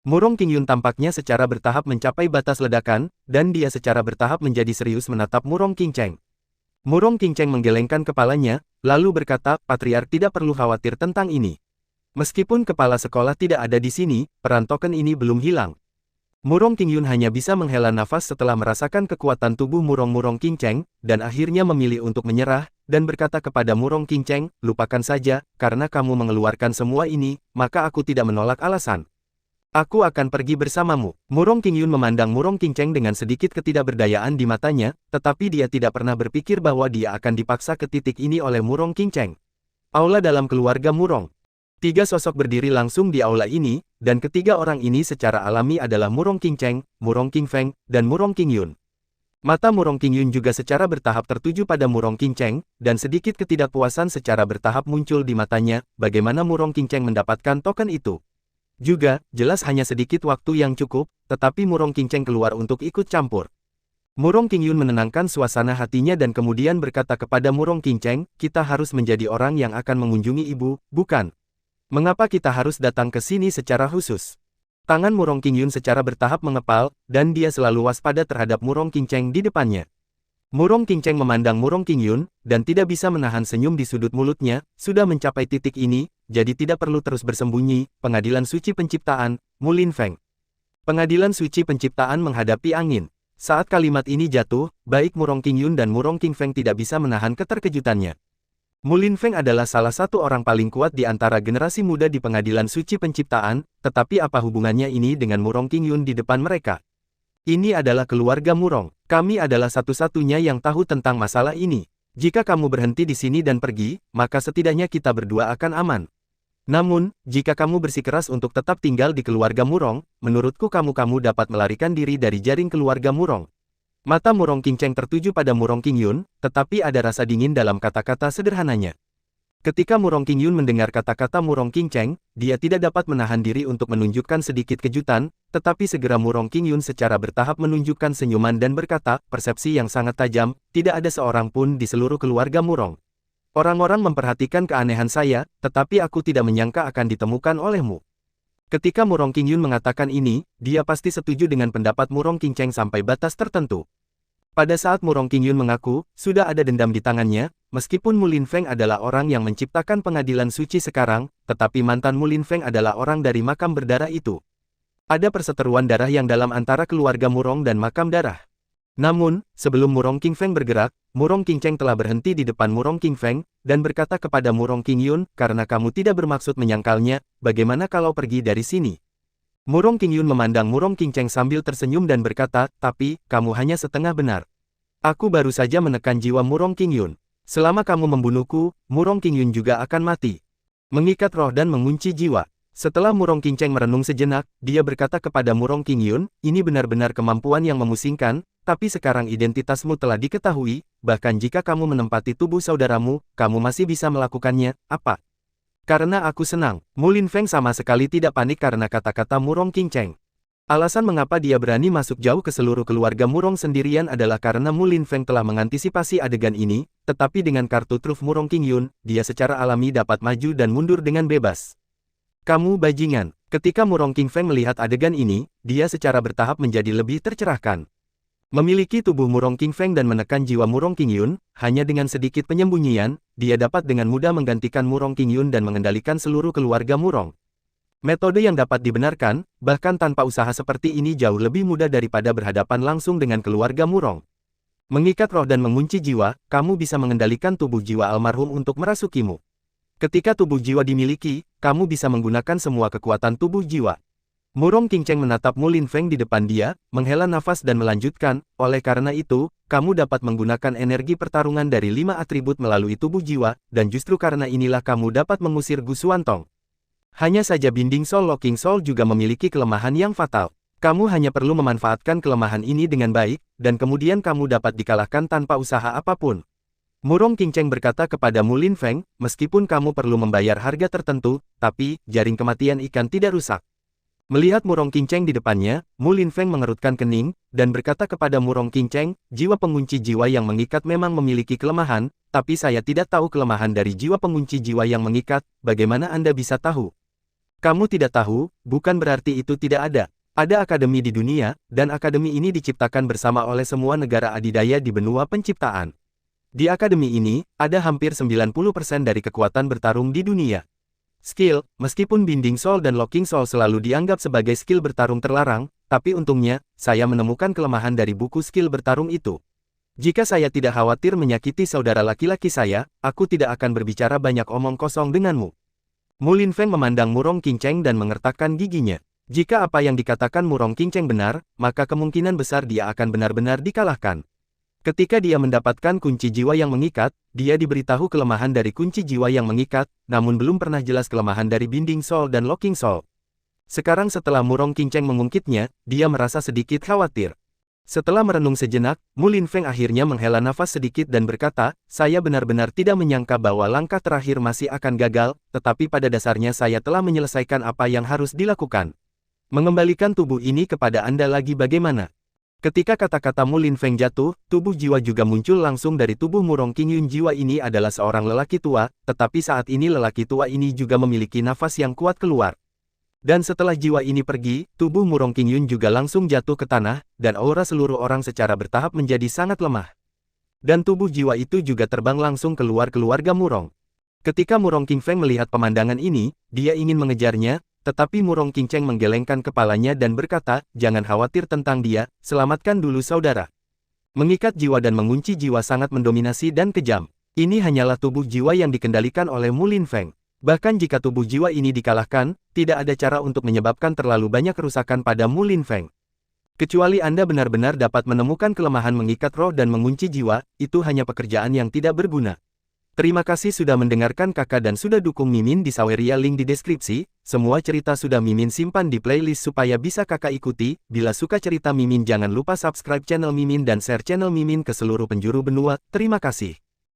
Speaker 1: Murong Qingyun tampaknya secara bertahap mencapai batas ledakan, dan dia secara bertahap menjadi serius menatap Murong Qingcheng. Murong Qingcheng menggelengkan kepalanya, lalu berkata, "Patriark tidak perlu khawatir tentang ini. Meskipun kepala sekolah tidak ada di sini, peran token ini belum hilang." Murong Qingyun hanya bisa menghela nafas setelah merasakan kekuatan tubuh Murong Qingcheng, dan akhirnya memilih untuk menyerah, dan berkata kepada Murong Qingcheng, "Lupakan saja, karena kamu mengeluarkan semua ini, maka aku tidak menolak alasan. Aku akan pergi bersamamu." Murong Qingyun memandang Murong Qingcheng dengan sedikit ketidakberdayaan di matanya, tetapi dia tidak pernah berpikir bahwa dia akan dipaksa ke titik ini oleh Murong Qingcheng. Aula dalam keluarga Murong. 3 sosok berdiri langsung di aula ini, dan ketiga orang ini secara alami adalah Murong Qingcheng, Murong Qingfeng, dan Murong Qingyun. Mata Murong Qingyun juga secara bertahap tertuju pada Murong Qingcheng, dan sedikit ketidakpuasan secara bertahap muncul di matanya. Bagaimana Murong Qingcheng mendapatkan token itu? Juga, jelas hanya sedikit waktu yang cukup, tetapi Murong Qingcheng keluar untuk ikut campur. Murong Qingyun menenangkan suasana hatinya dan kemudian berkata kepada Murong Qingcheng, "Kita harus menjadi orang yang akan mengunjungi ibu, bukan? Mengapa kita harus datang ke sini secara khusus?" Tangan Murong Qingyun secara bertahap mengepal, dan dia selalu waspada terhadap Murong Qingcheng di depannya. Murong Qingcheng memandang Murong Qingyun, dan tidak bisa menahan senyum di sudut mulutnya. Sudah mencapai titik ini, jadi tidak perlu terus bersembunyi. Pengadilan Suci Penciptaan, Mulin Feng. Pengadilan Suci Penciptaan menghadapi angin. Saat kalimat ini jatuh, baik Murong Qingyun dan Murong Qingfeng tidak bisa menahan keterkejutannya. Mulin Feng adalah salah satu orang paling kuat di antara generasi muda di Pengadilan Suci Penciptaan, tetapi apa hubungannya ini dengan Murong Qingyun di depan mereka? Ini adalah keluarga Murong. Kami adalah satu-satunya yang tahu tentang masalah ini. Jika kamu berhenti di sini dan pergi, maka setidaknya kita berdua akan aman. Namun, jika kamu bersikeras untuk tetap tinggal di keluarga Murong, menurutku kamu dapat melarikan diri dari jaring keluarga Murong." Mata Murong Qingcheng tertuju pada Murong Qingyun, tetapi ada rasa dingin dalam kata-kata sederhananya. Ketika Murong Qingyun mendengar kata-kata Murong Qingcheng, dia tidak dapat menahan diri untuk menunjukkan sedikit kejutan, tetapi segera Murong Qingyun secara bertahap menunjukkan senyuman dan berkata, "Persepsi yang sangat tajam, tidak ada seorang pun di seluruh keluarga Murong. Orang-orang memperhatikan keanehan saya, tetapi aku tidak menyangka akan ditemukan olehmu." Ketika Murong Qingyun mengatakan ini, dia pasti setuju dengan pendapat Murong Qingcheng sampai batas tertentu. Pada saat Murong Qingyun mengaku, sudah ada dendam di tangannya, meskipun Mulin Feng adalah orang yang menciptakan pengadilan suci sekarang, tetapi mantan Mulin Feng adalah orang dari makam berdarah itu. Ada perseteruan darah yang dalam antara keluarga Murong dan makam darah. Namun, sebelum Murong King Feng bergerak, Murong King Cheng telah berhenti di depan Murong King Feng, dan berkata kepada Murong King Yun, karena kamu tidak bermaksud menyangkalnya, bagaimana kalau pergi dari sini? Murong King Yun memandang Murong King Cheng sambil tersenyum dan berkata, tapi, kamu hanya setengah benar. Aku baru saja menekan jiwa Murong King Yun. Selama kamu membunuhku, Murong King Yun juga akan mati. Mengikat roh dan mengunci jiwa. Setelah Murong King Cheng merenung sejenak, dia berkata kepada Murong King Yun, ini benar-benar kemampuan yang memusingkan, tapi sekarang identitasmu telah diketahui, bahkan jika kamu menempati tubuh saudaramu, kamu masih bisa melakukannya, apa? Karena aku senang. Mu Lin Feng sama sekali tidak panik karena kata-kata Murong King Cheng. Alasan mengapa dia berani masuk jauh ke seluruh keluarga Murong sendirian adalah karena Mu Lin Feng telah mengantisipasi adegan ini, tetapi dengan kartu truf Murong King Yun, dia secara alami dapat maju dan mundur dengan bebas. Kamu bajingan. Ketika Murong King Feng melihat adegan ini, dia secara bertahap menjadi lebih tercerahkan. Memiliki tubuh Murong King Feng dan menekan jiwa Murong King Yun, hanya dengan sedikit penyembunyian, dia dapat dengan mudah menggantikan Murong King Yun dan mengendalikan seluruh keluarga Murong. Metode yang dapat dibenarkan, bahkan tanpa usaha seperti ini jauh lebih mudah daripada berhadapan langsung dengan keluarga Murong. Mengikat roh dan mengunci jiwa, kamu bisa mengendalikan tubuh jiwa almarhum untuk merasukimu. Ketika tubuh jiwa dimiliki, kamu bisa menggunakan semua kekuatan tubuh jiwa. Murong King Cheng menatap Mu Lin Feng di depan dia, menghela nafas dan melanjutkan, oleh karena itu, kamu dapat menggunakan energi pertarungan dari 5 atribut melalui tubuh jiwa, dan justru karena inilah kamu dapat mengusir Gu Xuantong. Hanya saja Binding Soul Locking Soul juga memiliki kelemahan yang fatal. Kamu hanya perlu memanfaatkan kelemahan ini dengan baik, dan kemudian kamu dapat dikalahkan tanpa usaha apapun. Murong King Cheng berkata kepada Mu Lin Feng, meskipun kamu perlu membayar harga tertentu, tapi, jaring kematian ikan tidak rusak. Melihat Murong King Cheng di depannya, Mu Lin Feng mengerutkan kening, dan berkata kepada Murong King Cheng, jiwa pengunci jiwa yang mengikat memang memiliki kelemahan, tapi saya tidak tahu kelemahan dari jiwa pengunci jiwa yang mengikat, bagaimana Anda bisa tahu? Kamu tidak tahu, bukan berarti itu tidak ada. Ada akademi di dunia, dan akademi ini diciptakan bersama oleh semua negara adidaya di benua penciptaan. Di akademi ini, ada hampir 90% dari kekuatan bertarung di dunia. Skill, meskipun Binding Soul dan Locking Soul selalu dianggap sebagai skill bertarung terlarang, tapi untungnya, saya menemukan kelemahan dari buku skill bertarung itu. Jika saya tidak khawatir menyakiti saudara laki-laki saya, aku tidak akan berbicara banyak omong kosong denganmu. Mu Lin Feng memandang Murong King Cheng dan mengertakkan giginya. Jika apa yang dikatakan Murong King Cheng benar, maka kemungkinan besar dia akan benar-benar dikalahkan. Ketika dia mendapatkan kunci jiwa yang mengikat, dia diberitahu kelemahan dari kunci jiwa yang mengikat, namun belum pernah jelas kelemahan dari Binding Soul dan Locking Soul. Sekarang setelah Murong King Cheng mengungkitnya, dia merasa sedikit khawatir. Setelah merenung sejenak, Mu Lin Feng akhirnya menghela nafas sedikit dan berkata, saya benar-benar tidak menyangka bahwa langkah terakhir masih akan gagal, tetapi pada dasarnya saya telah menyelesaikan apa yang harus dilakukan. Mengembalikan tubuh ini kepada Anda lagi bagaimana? Ketika kata-kata Mu Lin Feng jatuh, tubuh jiwa juga muncul langsung dari tubuh Murong King Yun. Jiwa ini adalah seorang lelaki tua, tetapi saat ini lelaki tua ini juga memiliki nafas yang kuat keluar. Dan setelah jiwa ini pergi, tubuh Murong King Yun juga langsung jatuh ke tanah, dan aura seluruh orang secara bertahap menjadi sangat lemah. Dan tubuh jiwa itu juga terbang langsung keluar keluarga Murong. Ketika Murong King Feng melihat pemandangan ini, dia ingin mengejarnya, tetapi Murong King Cheng menggelengkan kepalanya dan berkata, jangan khawatir tentang dia, selamatkan dulu saudara. Mengikat jiwa dan mengunci jiwa sangat mendominasi dan kejam. Ini hanyalah tubuh jiwa yang dikendalikan oleh Mu Lin Feng. Bahkan jika tubuh jiwa ini dikalahkan, tidak ada cara untuk menyebabkan terlalu banyak kerusakan pada Mu Lin Feng. Kecuali Anda benar-benar dapat menemukan kelemahan mengikat roh dan mengunci jiwa, itu hanya pekerjaan yang tidak berguna. Terima kasih sudah mendengarkan kakak dan sudah dukung Mimin di Saweria, link di deskripsi. Semua cerita sudah Mimin simpan di playlist supaya bisa kakak ikuti. Bila suka cerita Mimin jangan lupa subscribe channel Mimin dan share channel Mimin ke seluruh penjuru benua. Terima kasih.